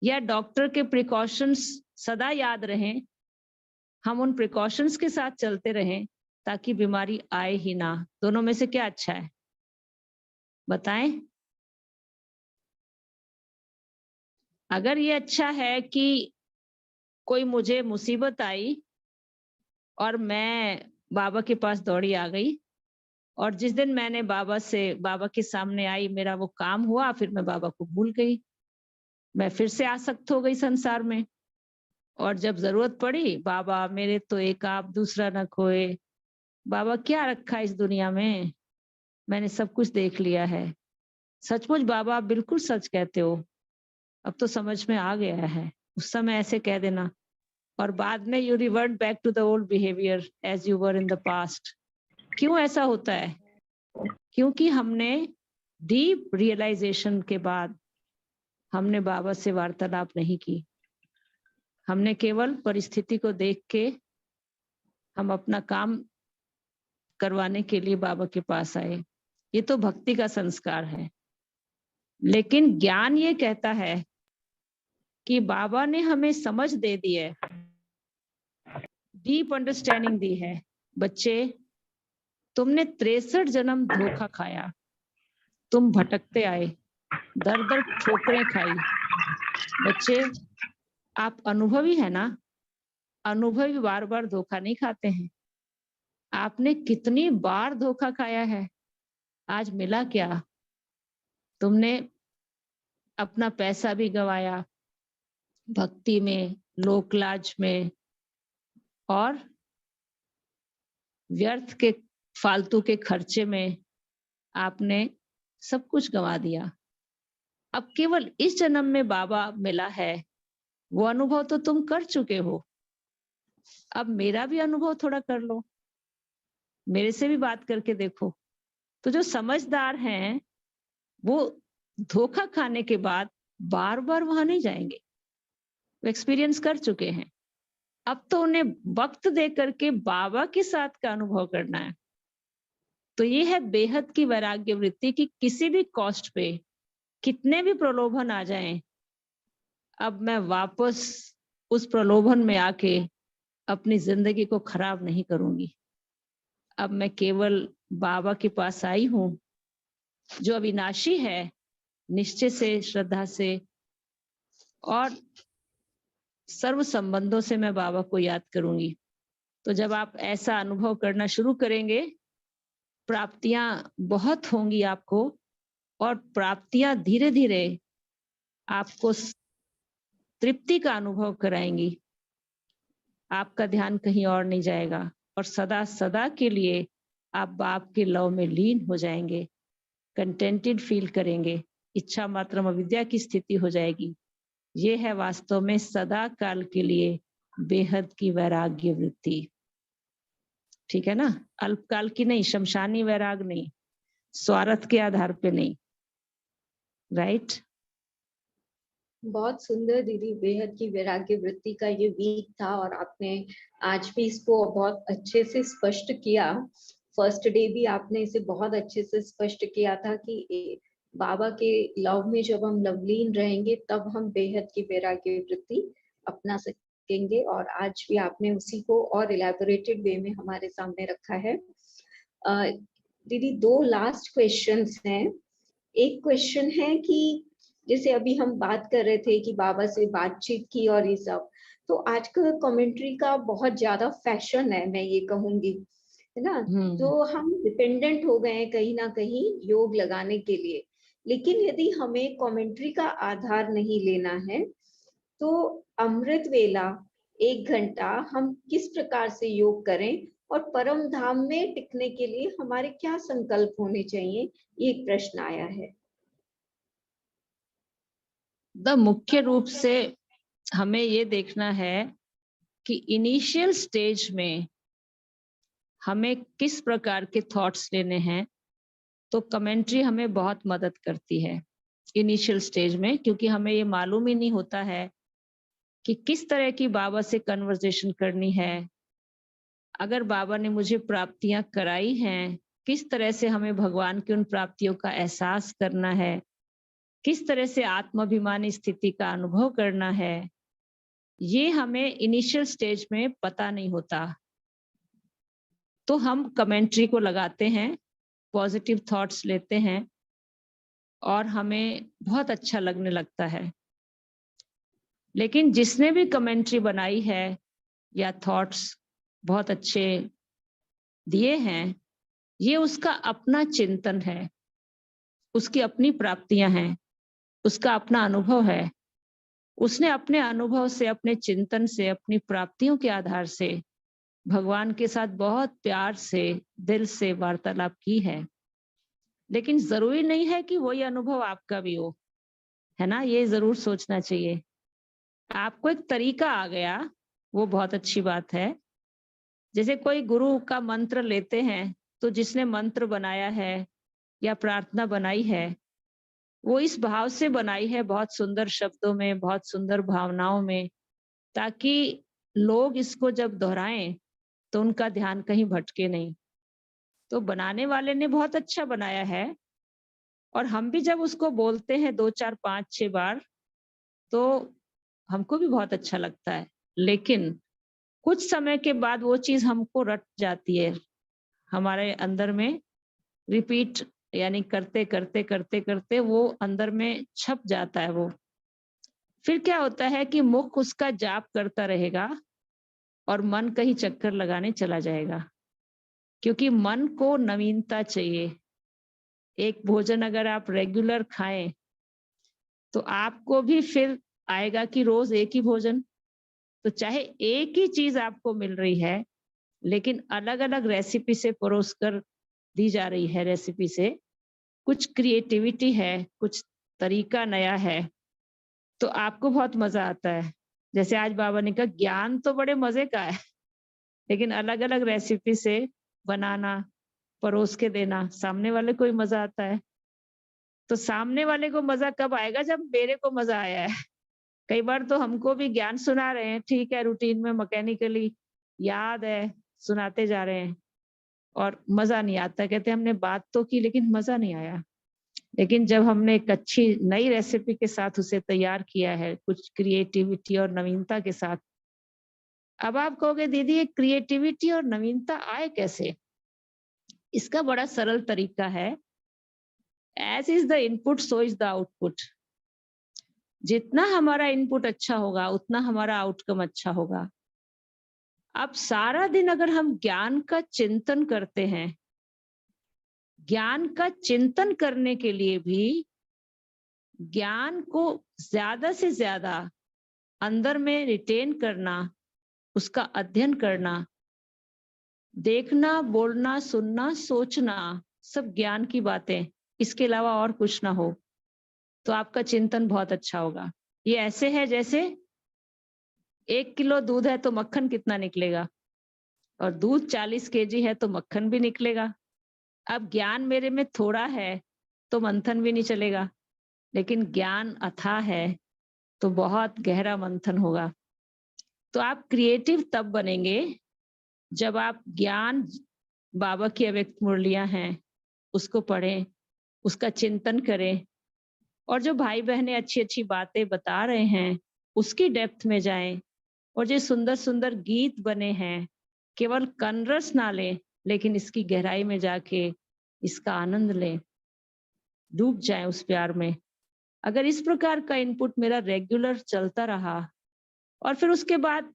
या डॉक्टर के प्रिकॉशंस सदा याद रहें, हम उन प्रिकॉशंस के साथ चलते रहें ताकि बीमारी आए ही ना। दोनों में से क्या अच्छा है बताएं? अगर ये अच्छा है कि कोई मुझे मुसीबत आई और मैं बाबा के पास दौड़ी आ गई, और जिस दिन मैंने बाबा के सामने आई, मेरा वो काम हुआ, फिर मैं बाबा को भूल गई, मैं फिर से आसक्त हो गई संसार में, और जब जरूरत पड़ी, बाबा मेरे तो एक आप दूसरा न खोए, बाबा क्या रखा इस दुनिया में, मैंने सब कुछ देख लिया है। सचमुच बाबा आप बिल्कुल सच कहते हो, अब तो समझ में आ गया है। उस समय ऐसे कह देना, और बाद में you revert back to the old behaviour as you were in the past. क्यों ऐसा होता है? क्योंकि हमने डीप रियलाइजेशन के बाद हमने बाबा से वार्तालाप नहीं की, हमने केवल परिस्थिति को देख के हम अपना काम करवाने के लिए बाबा के पास आए। ये तो भक्ति का संस्कार है। लेकिन ज्ञान ये कहता है कि बाबा ने हमें समझ दे दी है, डीप अंडरस्टैंडिंग दी है। बच्चे, तुमने 63 जन्म धोखा खाया, तुम भटकते आए, दर दर ठोकरें खाई। बच्चे, आप अनुभवी है ना? अनुभवी बार बार धोखा नहीं खाते हैं। आपने कितनी बार धोखा खाया है, आज मिला क्या? तुमने अपना पैसा भी गंवाया, भक्ति में, लोकलाज में, और व्यर्थ के फालतू के खर्चे में आपने सब कुछ गंवा दिया। अब केवल इस जन्म में बाबा मिला है, वो अनुभव तो तुम कर चुके हो। अब मेरा भी अनुभव थोड़ा कर लो, मेरे से भी बात करके देखो। तो जो समझदार हैं वो धोखा खाने के बाद बार बार वहां नहीं जाएंगे, वो एक्सपीरियंस कर चुके हैं। अब तो उन्हें वक्त दे करके बाबा के साथ का अनुभव करना है। तो ये है बेहद की वैराग्य वृत्ति की किसी भी कॉस्ट पे, कितने भी प्रलोभन आ जाएं, अब मैं वापस उस प्रलोभन में आके अपनी जिंदगी को खराब नहीं करूंगी। अब मैं केवल बाबा के पास आई हूं जो अविनाशी है, निश्चय से, श्रद्धा से और सर्व संबंधों से मैं बाबा को याद करूंगी। तो जब आप ऐसा अनुभव करना शुरू करेंगे, प्राप्तियां बहुत होंगी आपको, और प्राप्तियां धीरे धीरे आपको तृप्ति का अनुभव कराएंगी। आपका ध्यान कहीं और नहीं जाएगा और सदा सदा के लिए आप बाप के लव में लीन हो जाएंगे, कंटेंटेड फील करेंगे, इच्छा मात्रम अविद्या की स्थिति हो जाएगी। ये है वास्तव में सदा काल के लिए बेहद की वैराग्य वृत्ति। ठीक है ना? अल्पकाल की नहीं, शमशानी वैराग नहीं, स्वार्थ के आधार पे नहीं। राइट? बहुत सुंदर दीदी, बेहद की वैराग्य वृत्ति का ये वीक था और आपने आज भी इसको बहुत अच्छे से स्पष्ट किया। फर्स्ट डे भी आपने इसे बहुत अच्छे से स्पष्ट किया था कि बाबा के लव में जब हम लवलीन रहेंगे तब हम बेहद की वैराग्य वृत्ति अपना सकेंगे, और आज भी आपने उसी को और इलैबोरेटेड वे में हमारे सामने रखा है। दीदी, दो लास्ट क्वेश्चंस हैं। एक क्वेश्चन है कि जैसे अभी हम बात कर रहे थे कि बाबा से बातचीत की और ये सब, तो आजकल कमेंट्री का बहुत ज्यादा फैशन है, मैं ये कहूंगी, है ना? तो हम डिपेंडेंट हो गए हैं कहीं ना कहीं योग लगाने के लिए। लेकिन यदि हमें कमेंट्री का आधार नहीं लेना है तो अमृत वेला 1 घंटा हम किस प्रकार से योग करें, और परम धाम में टिकने के लिए हमारे क्या संकल्प होने चाहिए, ये एक प्रश्न आया है। मुख्य रूप से हमें ये देखना है कि इनिशियल स्टेज में हमें किस प्रकार के थॉट्स लेने हैं। तो कमेंट्री हमें बहुत मदद करती है इनिशियल स्टेज में, क्योंकि हमें ये मालूम ही नहीं होता है कि किस तरह की बाबा से कन्वर्सेशन करनी है। अगर बाबा ने मुझे प्राप्तियां कराई हैं, किस तरह से हमें भगवान की उन प्राप्तियों का एहसास करना है, किस तरह से आत्माभिमानी स्थिति का अनुभव करना है, ये हमें इनिशियल स्टेज में पता नहीं होता। तो हम कमेंट्री को लगाते हैं, पॉजिटिव थॉट्स लेते हैं और हमें बहुत अच्छा लगने लगता है। लेकिन जिसने भी कमेंट्री बनाई है या थॉट्स बहुत अच्छे दिए हैं, ये उसका अपना चिंतन है, उसकी अपनी प्राप्तियां हैं, उसका अपना अनुभव है। उसने अपने अनुभव से, अपने चिंतन से, अपनी प्राप्तियों के आधार से भगवान के साथ बहुत प्यार से, दिल से वार्तालाप की है। लेकिन जरूरी नहीं है कि वही अनुभव आपका भी हो, है ना? ये जरूर सोचना चाहिए। आपको एक तरीका आ गया, वो बहुत अच्छी बात है। जैसे कोई गुरु का मंत्र लेते हैं, तो जिसने मंत्र बनाया है या प्रार्थना बनाई है, वो इस भाव से बनाई है, बहुत सुंदर शब्दों में, बहुत सुंदर भावनाओं में, ताकि लोग इसको जब दोहराएं तो उनका ध्यान कहीं भटके नहीं। तो बनाने वाले ने बहुत अच्छा बनाया है, और हम भी जब उसको बोलते हैं 2, 4, 5, 6 बार, तो हमको भी बहुत अच्छा लगता है। लेकिन कुछ समय के बाद वो चीज हमको रट जाती है, हमारे अंदर में रिपीट यानी करते करते करते करते वो अंदर में छप जाता है वो। फिर क्या होता है कि मुख उसका जाप करता रहेगा और मन कहीं चक्कर लगाने चला जाएगा, क्योंकि मन को नवीनता चाहिए। एक भोजन अगर आप रेगुलर खाएं तो आपको भी फिर आएगा कि रोज एक ही भोजन, तो चाहे एक ही चीज आपको मिल रही है लेकिन अलग अलग रेसिपी से परोस कर दी जा रही है, रेसिपी से कुछ क्रिएटिविटी है, कुछ तरीका नया है, तो आपको बहुत मजा आता है। जैसे आज बाबा ने कहा ज्ञान तो बड़े मजे का है, लेकिन अलग अलग रेसिपी से बनाना, परोस के देना, सामने वाले को ही मजा आता है। तो सामने वाले को मजा कब आएगा? जब मेरे को मजा आया है। कई बार तो हमको भी ज्ञान सुना रहे हैं, ठीक है, रूटीन में मैकेनिकली याद है, सुनाते जा रहे हैं और मजा नहीं आता, कहते हमने बात तो की लेकिन मजा नहीं आया। लेकिन जब हमने एक अच्छी नई रेसिपी के साथ उसे तैयार किया है, कुछ क्रिएटिविटी और नवीनता के साथ, अब आप कहोगे दीदी ये क्रिएटिविटी और नवीनता आए कैसे? इसका बड़ा सरल तरीका है, as is the input so is the output. जितना हमारा इनपुट अच्छा होगा उतना हमारा आउटकम अच्छा होगा। अब सारा दिन अगर हम ज्ञान का चिंतन करते हैं, ज्ञान का चिंतन करने के लिए भी ज्ञान को ज्यादा से ज्यादा अंदर में रिटेन करना, उसका अध्ययन करना, देखना, बोलना, सुनना, सोचना, सब ज्ञान की बातें, इसके अलावा और कुछ ना हो, तो आपका चिंतन बहुत अच्छा होगा। ये ऐसे है जैसे 1 किलो दूध है तो मक्खन कितना निकलेगा, और दूध 40 kg है तो मक्खन भी निकलेगा। अब ज्ञान मेरे में थोड़ा है तो मंथन भी नहीं चलेगा, लेकिन ज्ञान अथाह है तो बहुत गहरा मंथन होगा। तो आप क्रिएटिव तब बनेंगे जब आप ज्ञान, बाबा की अव्यक्त मुरलियां हैं, उसको पढ़ें, उसका चिंतन करें, और जो भाई बहनें अच्छी अच्छी बातें बता रहे हैं उसकी डेप्थ में जाएं, और जो सुंदर सुंदर गीत बने हैं केवल कनरस ना लें लेकिन इसकी गहराई में जाके इसका आनंद लें, डूब जाएं उस प्यार में। अगर इस प्रकार का इनपुट मेरा रेगुलर चलता रहा और फिर उसके बाद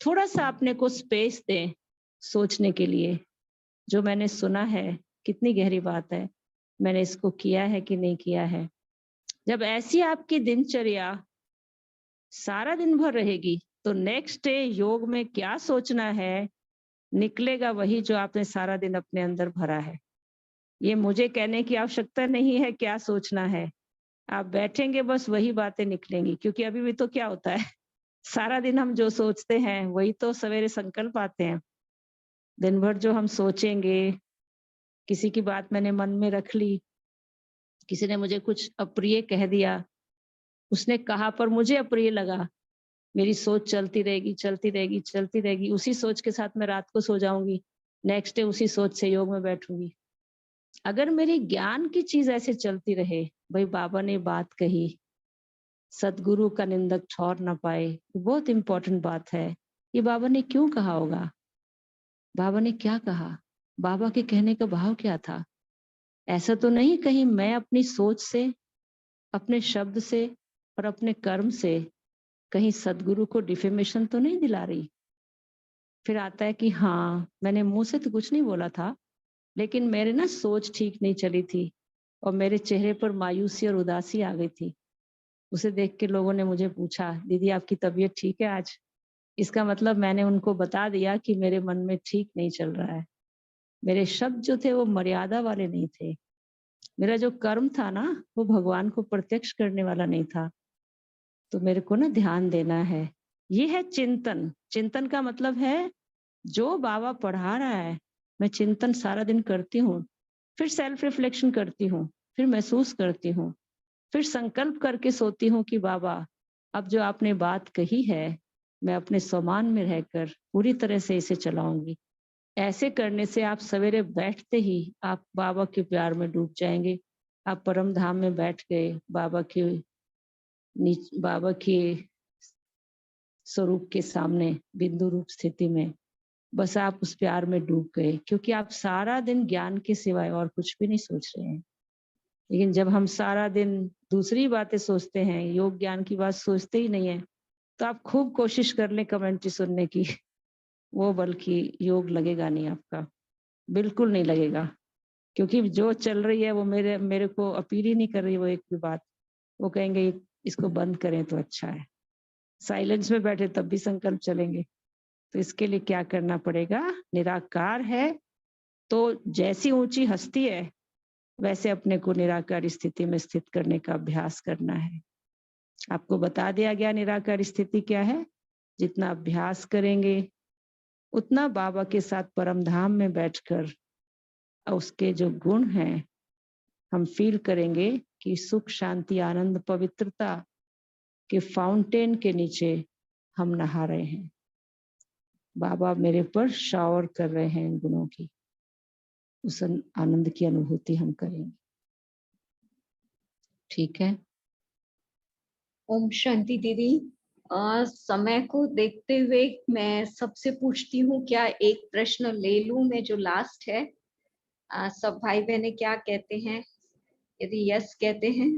थोड़ा सा अपने को स्पेस दें सोचने के लिए, जो मैंने सुना है कितनी गहरी बात है, मैंने इसको किया है कि नहीं किया है। जब ऐसी आपकी दिनचर्या सारा दिन भर रहेगी तो नेक्स्ट डे योग में क्या सोचना है, निकलेगा वही जो आपने सारा दिन अपने अंदर भरा है। ये मुझे कहने की आवश्यकता नहीं है क्या सोचना है, आप बैठेंगे बस वही बातें निकलेंगी। क्योंकि अभी भी तो क्या होता है, सारा दिन हम जो सोचते हैं वही तो सवेरे संकल्प आते हैं। दिन भर जो हम सोचेंगे, किसी की बात मैंने मन में रख ली, किसी ने मुझे कुछ अप्रिय कह दिया, उसने कहा पर मुझे अप्रिय लगा, मेरी सोच चलती रहेगी चलती रहेगी चलती रहेगी, उसी सोच के साथ मैं रात को सो जाऊंगी, नेक्स्ट डे उसी सोच से योग में बैठूंगी। अगर मेरी ज्ञान की चीज ऐसे चलती रहे, भाई बाबा ने बात कही, सदगुरु का निंदक ठौर ना पाए, बहुत इंपॉर्टेंट बात है। ये बाबा ने क्यों कहा होगा, बाबा ने क्या कहा, बाबा के कहने का भाव क्या था? ऐसा तो नहीं कहीं मैं अपनी सोच से, अपने शब्द से और अपने कर्म से कहीं सदगुरु को डिफेमेशन तो नहीं दिला रही? फिर आता है कि हाँ मैंने मुंह से तो कुछ नहीं बोला था, लेकिन मेरे ना सोच ठीक नहीं चली थी और मेरे चेहरे पर मायूसी और उदासी आ गई थी। उसे देख के लोगों ने मुझे पूछा, दीदी आपकी तबीयत ठीक है आज? इसका मतलब मैंने उनको बता दिया कि मेरे मन में ठीक नहीं चल रहा है। मेरे शब्द जो थे वो मर्यादा वाले नहीं थे, मेरा जो कर्म था ना वो भगवान को प्रत्यक्ष करने वाला नहीं था। तो मेरे को ना ध्यान देना है। ये है चिंतन। चिंतन का मतलब है जो बाबा पढ़ा रहा है मैं चिंतन सारा दिन करती हूँ, फिर सेल्फ रिफ्लेक्शन करती हूँ, फिर महसूस करती हूँ, फिर संकल्प करके सोती हूँ कि बाबा अब जो आपने बात कही है मैं अपने स्वमान में रहकर पूरी तरह से इसे चलाऊंगी। ऐसे करने से आप सवेरे बैठते ही आप बाबा के प्यार में डूब जाएंगे। आप परम धाम में बैठ गए, बाबा के स्वरूप के सामने बिंदु रूप स्थिति में बस आप उस प्यार में डूब गए, क्योंकि आप सारा दिन ज्ञान के सिवाय और कुछ भी नहीं सोच रहे हैं। लेकिन जब हम सारा दिन दूसरी बातें सोचते हैं, योग ज्ञान की बात सोचते ही नहीं है, तो आप खूब कोशिश कर लें कमेंट्री सुनने की, वो बल्कि योग लगेगा नहीं आपका, बिल्कुल नहीं लगेगा। क्योंकि जो चल रही है वो मेरे को अपील ही नहीं कर रही वो एक भी बात। वो कहेंगे इसको बंद करें तो अच्छा है, साइलेंस में बैठे तब भी संकल्प चलेंगे। तो इसके लिए क्या करना पड़ेगा? निराकार है तो जैसी ऊंची हस्ती है वैसे अपने को निराकार स्थिति में स्थित करने का अभ्यास करना है। आपको बता दिया गया निराकार स्थिति क्या है। जितना अभ्यास करेंगे उतना बाबा के साथ परम धाम में बैठकर उसके जो गुण हैं हम फील करेंगे कि सुख, शांति, आनंद, पवित्रता के फाउंटेन के नीचे हम नहा रहे हैं। बाबा मेरे पर शावर कर रहे हैं इन गुणों की, उस आनंद की अनुभूति हम करेंगे। ठीक है। ओम शांति दीदी। समय को देखते हुए मैं सबसे पूछती हूँ, क्या एक प्रश्न ले लूं मैं जो लास्ट है? सब भाई बहने क्या कहते हैं? यदि यस कहते हैं,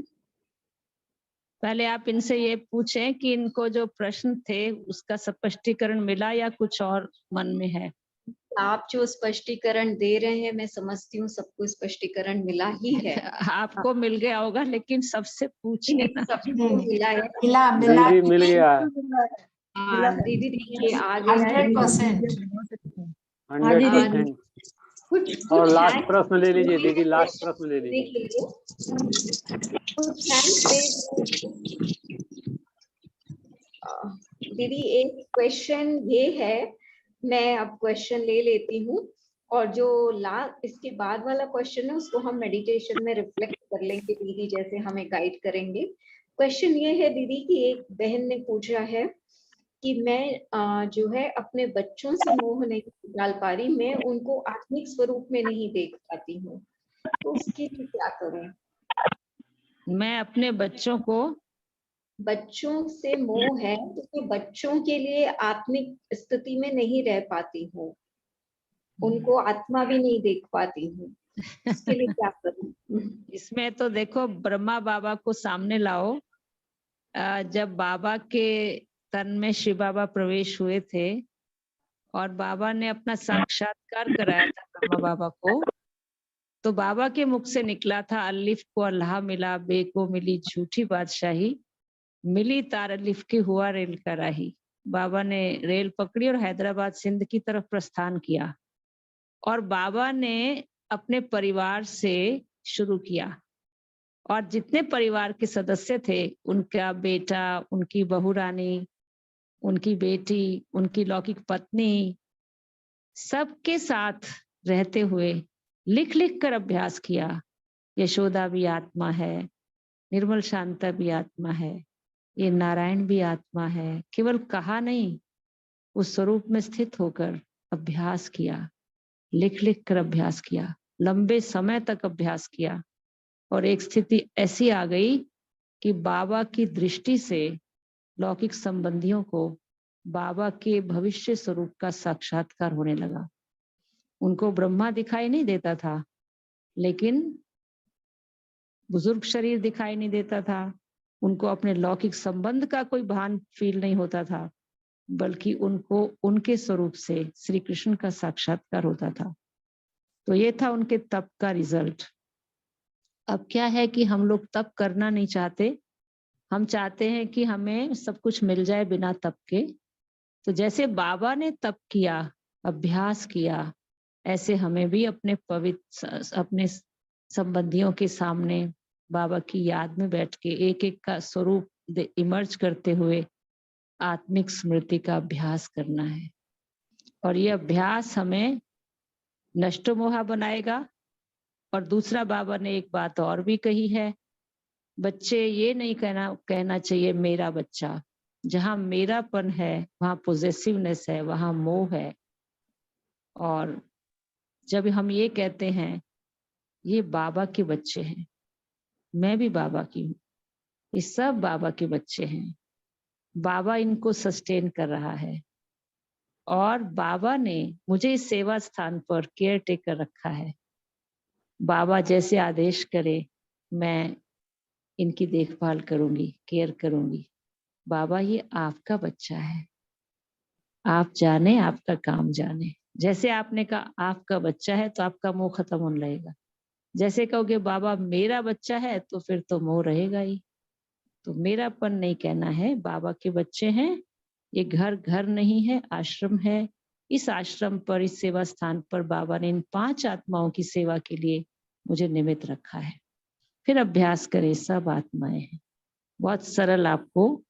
पहले आप इनसे ये पूछें कि इनको जो प्रश्न थे उसका स्पष्टीकरण मिला या कुछ और मन में है। आप जो स्पष्टीकरण दे रहे हैं मैं समझती हूँ सबको स्पष्टीकरण मिला ही है। आपको मिल गया होगा, लेकिन सबसे पूछे ना। सबको मिला है। दीदी मिल गया। दीदी देखिए आ गया है 100%। 100%। कुछ और लास्ट thanks प्रश्न ले लीजिए दीदी, लास्ट प्रश्न ले देने लीजिए। के लिए। कुछ thanks दीदी एक क्वेश्चन ये है, मैं अब क्वेश्चन ले लेती हूँ और जो इसके बाद वाला क्वेश्चन है उसको हम मेडिटेशन में रिफ्लेक्ट कर लेंगे दीदी, जैसे हमें गाइड करेंगे। क्वेश्चन ये है दीदी कि एक बहन ने पूछा है कि मैं जो है अपने बच्चों से मोह नहीं निकाल पा रही, मैं उनको आत्मिक स्वरूप में नहीं देख पाती हूँ, तो उसके लिए क्या करूँ? मैं अपने बच्चों से मोह है तो बच्चों के लिए आत्मिक स्थिति में नहीं रह पाती हूँ, उनको आत्मा भी नहीं देख पाती हूँ, इसके लिए क्या करूँ? इसमें तो देखो ब्रह्मा बाबा को सामने लाओ। जब बाबा के तन में शिव बाबा प्रवेश हुए थे और बाबा ने अपना साक्षात्कार कराया था ब्रह्मा बाबा को, तो बाबा के मुख से निकला था अलिफ को अल्लाह मिला, बे को मिली झूठी बादशाही, मिली तार अलिफ की हुआ रेल का राही। बाबा ने रेल पकड़ी और हैदराबाद सिंध की तरफ प्रस्थान किया और बाबा ने अपने परिवार से शुरू किया और जितने परिवार के सदस्य थे, उनका बेटा, उनकी बहू रानी, उनकी बेटी, उनकी लौकिक पत्नी, सबके साथ रहते हुए लिख लिख कर अभ्यास किया। यशोदा भी आत्मा है, निर्मल शांता भी आत्मा है, ये नारायण भी आत्मा है। केवल कहा नहीं, उस स्वरूप में स्थित होकर अभ्यास किया, लिख लिख कर अभ्यास किया, लंबे समय तक अभ्यास किया और एक स्थिति ऐसी आ गई कि बाबा की दृष्टि से लौकिक संबंधियों को बाबा के भविष्य स्वरूप का साक्षात्कार होने लगा। उनको ब्रह्मा दिखाई नहीं देता था, लेकिन बुजुर्ग शरीर दिखाई नहीं देता था, उनको अपने लौकिक संबंध का कोई भान फील नहीं होता था, बल्कि उनको उनके स्वरूप से श्री कृष्ण का साक्षात्कार होता था। तो ये था उनके तप का रिजल्ट। अब क्या है कि हम लोग तप करना नहीं चाहते, हम चाहते हैं कि हमें सब कुछ मिल जाए बिना तप के। तो जैसे बाबा ने तप किया, अभ्यास किया, ऐसे हमें भी अपने अपने संबंधियों के सामने बाबा की याद में बैठ के एक एक का स्वरूप इमर्ज करते हुए आत्मिक स्मृति का अभ्यास करना है। और ये अभ्यास हमें नष्ट मोहा बनाएगा। और दूसरा, बाबा ने एक बात और भी कही है, बच्चे ये नहीं कहना चाहिए मेरा बच्चा। जहां मेरापन है वहां पोजेसिवनेस है, वहां मोह है। और जब हम ये कहते हैं ये बाबा के बच्चे हैं, मैं भी बाबा की हूँ, ये सब बाबा के बच्चे हैं, बाबा इनको सस्टेन कर रहा है और बाबा ने मुझे इस सेवा स्थान पर केयर टेकर रखा है। बाबा जैसे आदेश करे मैं इनकी देखभाल करूंगी, केयर करूंगी। बाबा ये आपका बच्चा है, आप जाने, आपका काम जाने। जैसे आपने कहा आपका बच्चा है तो आपका मोह खत्म होने लगेगा। जैसे कहोगे बाबा मेरा बच्चा है तो फिर तो मोह रहेगा ही। तो मेरापन नहीं कहना है, बाबा के बच्चे हैं। ये घर घर नहीं है, आश्रम है। इस आश्रम पर, इस सेवा स्थान पर बाबा ने इन 5 आत्माओं की सेवा के लिए मुझे निमित्त रखा है। फिर अभ्यास करें, सब आत्माएं हैं। बहुत सरल आपको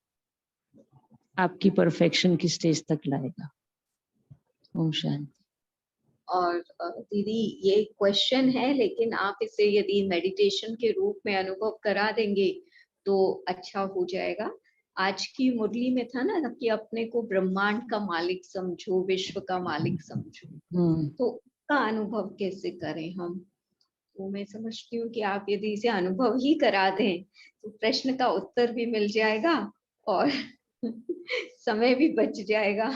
आपकी परफेक्शन की स्टेज तक लाएगा। ओम शांति। और दीदी ये क्वेश्चन है, लेकिन आप इसे यदि मेडिटेशन के रूप में अनुभव करा देंगे तो अच्छा हो जाएगा। आज की मुरली में था ना कि अपने को ब्रह्मांड का मालिक समझो, विश्व का मालिक समझो, तो उसका अनुभव कैसे करें हम? तो मैं समझती हूँ कि आप यदि इसे अनुभव ही करा दें तो प्रश्न का उत्तर भी मिल जाएगा और समय भी बच जाएगा।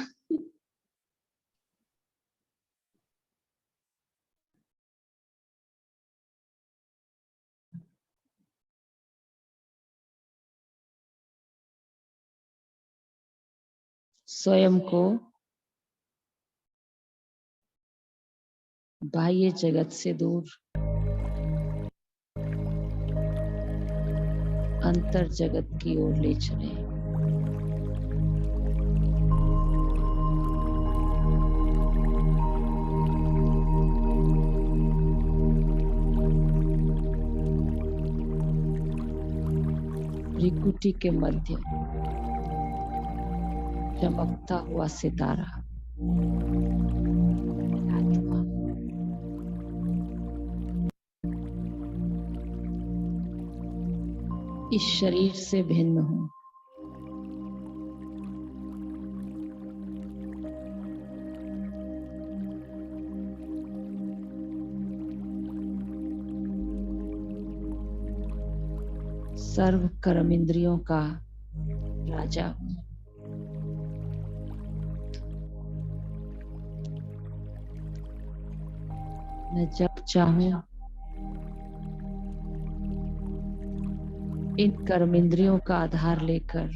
स्वयं को बाह्य जगत से दूर अंतर जगत की ओर ले चले। त्रिकुटी के मध्य चमकता हुआ सितारा आत्मा। इस शरीर से भिन्न हूं। सर्व कर्म इंद्रियों का राजा हूं। मैं जब चाहूं इन कर्म इंद्रियों का आधार लेकर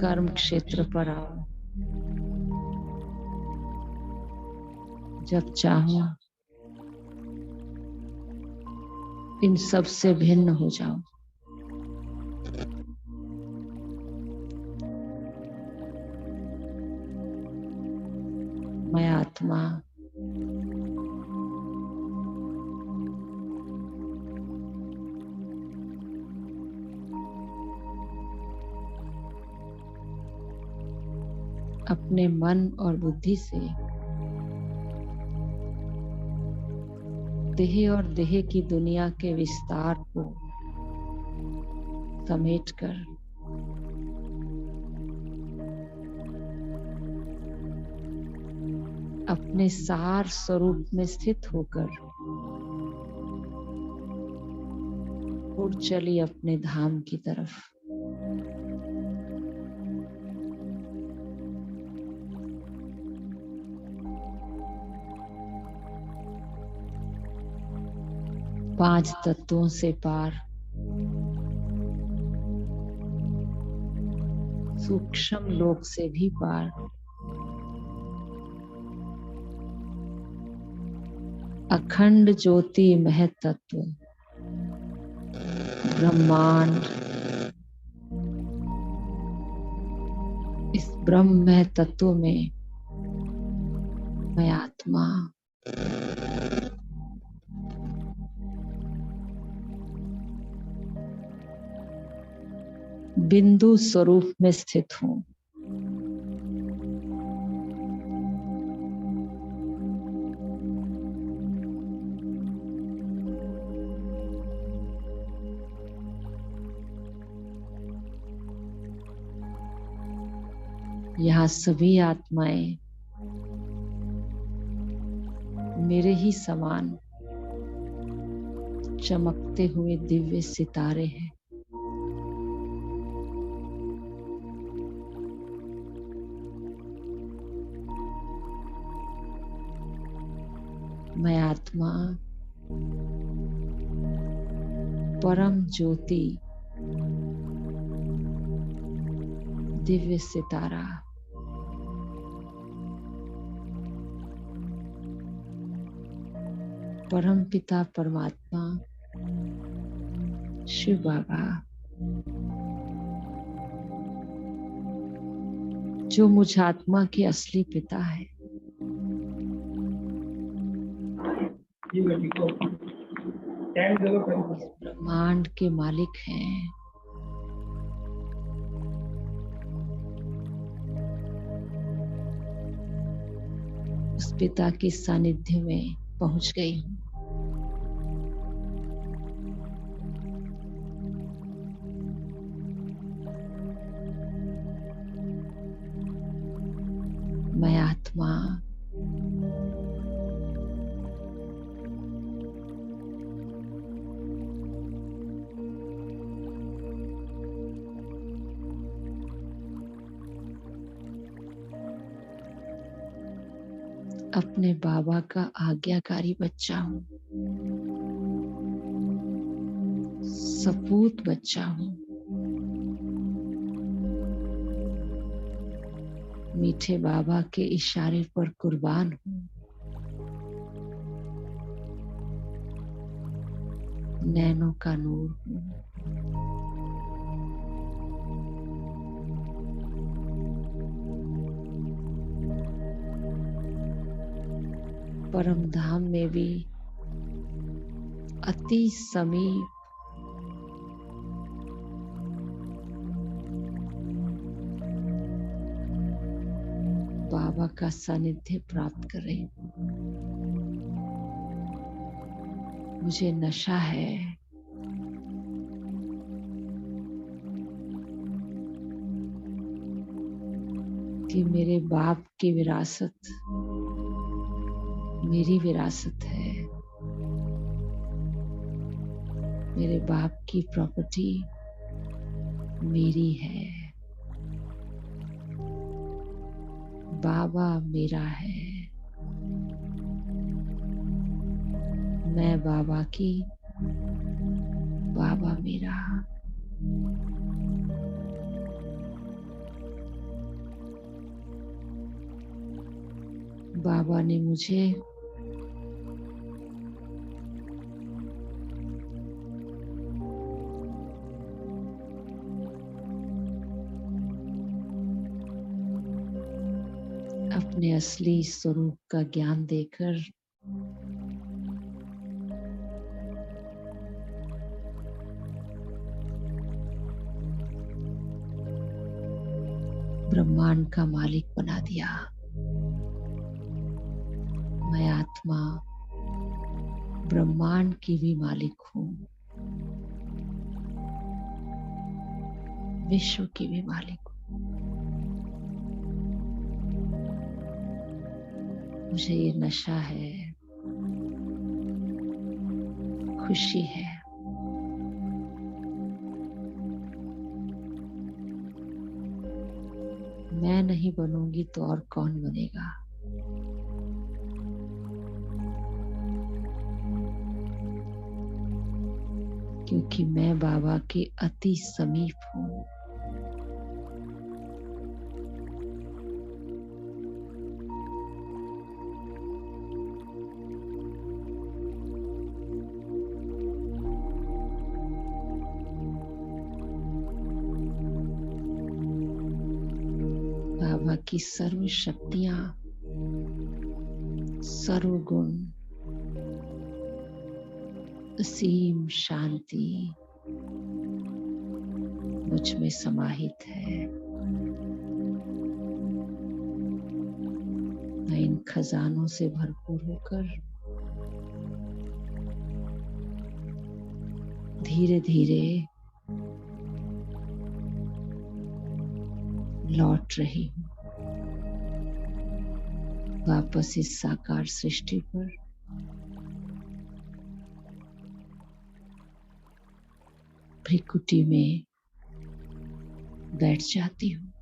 कर्म क्षेत्र पर आऊं। जब चाहूं इन सब से भिन्न हो जाऊं। मैं आत्मा अपने मन और बुद्धि से देह और देह की दुनिया के विस्तार को समेटकर अपने सार स्वरूप में स्थित होकर उड़ चली अपने धाम की तरफ। पांच तत्वों से पार सूक्ष्म लोक से भी पार अखंड ज्योति महतत्व ब्रह्मांड, इस ब्रह्म तत्व में मैं आत्मा बिंदु स्वरूप में स्थित हूं। यहाँ सभी आत्माएं मेरे ही समान चमकते हुए दिव्य सितारे हैं। मैं आत्मा परम ज्योति दिव्य सितारा परम पिता परमात्मा शिव बाबा जो मुझ आत्मा के असली पिता है, ब्रह्मांड के मालिक हैं, उस पिता के सानिध्य में पहुंच गई हूँ। मैं आत्मा अपने बाबा का आज्ञाकारी बच्चा हूँ, सपूत बच्चा हूँ, मीठे बाबा के इशारे पर कुर्बान हूँ। नैनों का नूर हूँ। परम धाम में भी अति समीप बाबा का सानिध्य प्राप्त कर रही हूँ। मुझे नशा है कि मेरे बाप की विरासत मेरी विरासत है, मेरे बाप की प्रॉपर्टी मेरी है, बाबा मेरा है, मैं बाबा की, बाबा मेरा। बाबा ने मुझे अपने असली स्वरूप का ज्ञान देकर ब्रह्मांड का मालिक बना दिया। मैं आत्मा ब्रह्मांड की भी मालिक हूँ, विश्व की भी मालिक हूँ। मुझे ये नशा है, खुशी है। मैं नहीं बनूंगी तो और कौन बनेगा? क्योंकि मैं बाबा के अति समीप हूँ। बाबा की सर्व शक्तियां, सर्वगुण, असीम शांति मुझ में समाहित है। मैं इन खजानों से भरपूर होकर धीरे धीरे लौट रही हूँ वापस इस साकार सृष्टि पर। भ्रिकुटी में बैठ जाती हूँ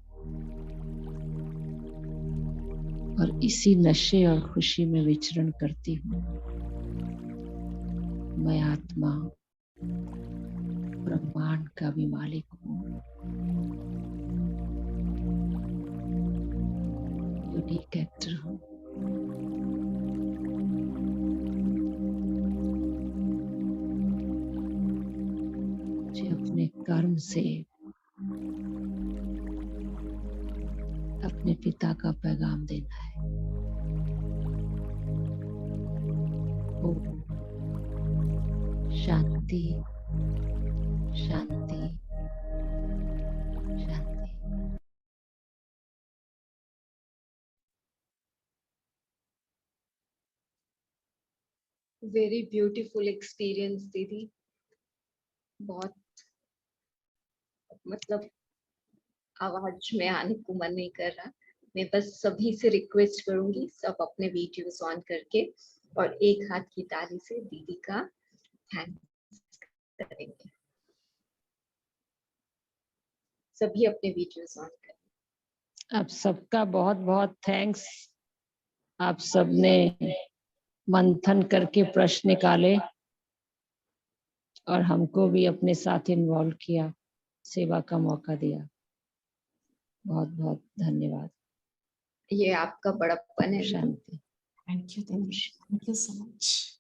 और इसी नशे और खुशी में विचरण करती हूँ। मैं आत्मा ब्रह्मांड का भी मालिक हूँ, यूनिक एक्टर हूँ। मुझे अपने कर्म से अपने पिता का पैगाम देना है। ओम शांति शांति शांति। वेरी ब्यूटीफुल एक्सपीरियंस दीदी, बहुत मतलब आवाज में आने को मन नहीं कर रहा। मैं बस सभी से रिक्वेस्ट करूंगी, सब अपने वीडियोस ऑन करके और एक हाथ की ताली से दीदी का थैंक्स करेंगे। सभी अपने वीडियोस ऑन करें। आप सबका बहुत बहुत थैंक्स। आप सबने मंथन करके प्रश्न निकाले और हमको भी अपने साथ इन्वॉल्व किया, सेवा का मौका दिया। बहुत बहुत धन्यवाद। ये आपका बड़प्पन है। शांति। Thank you so much.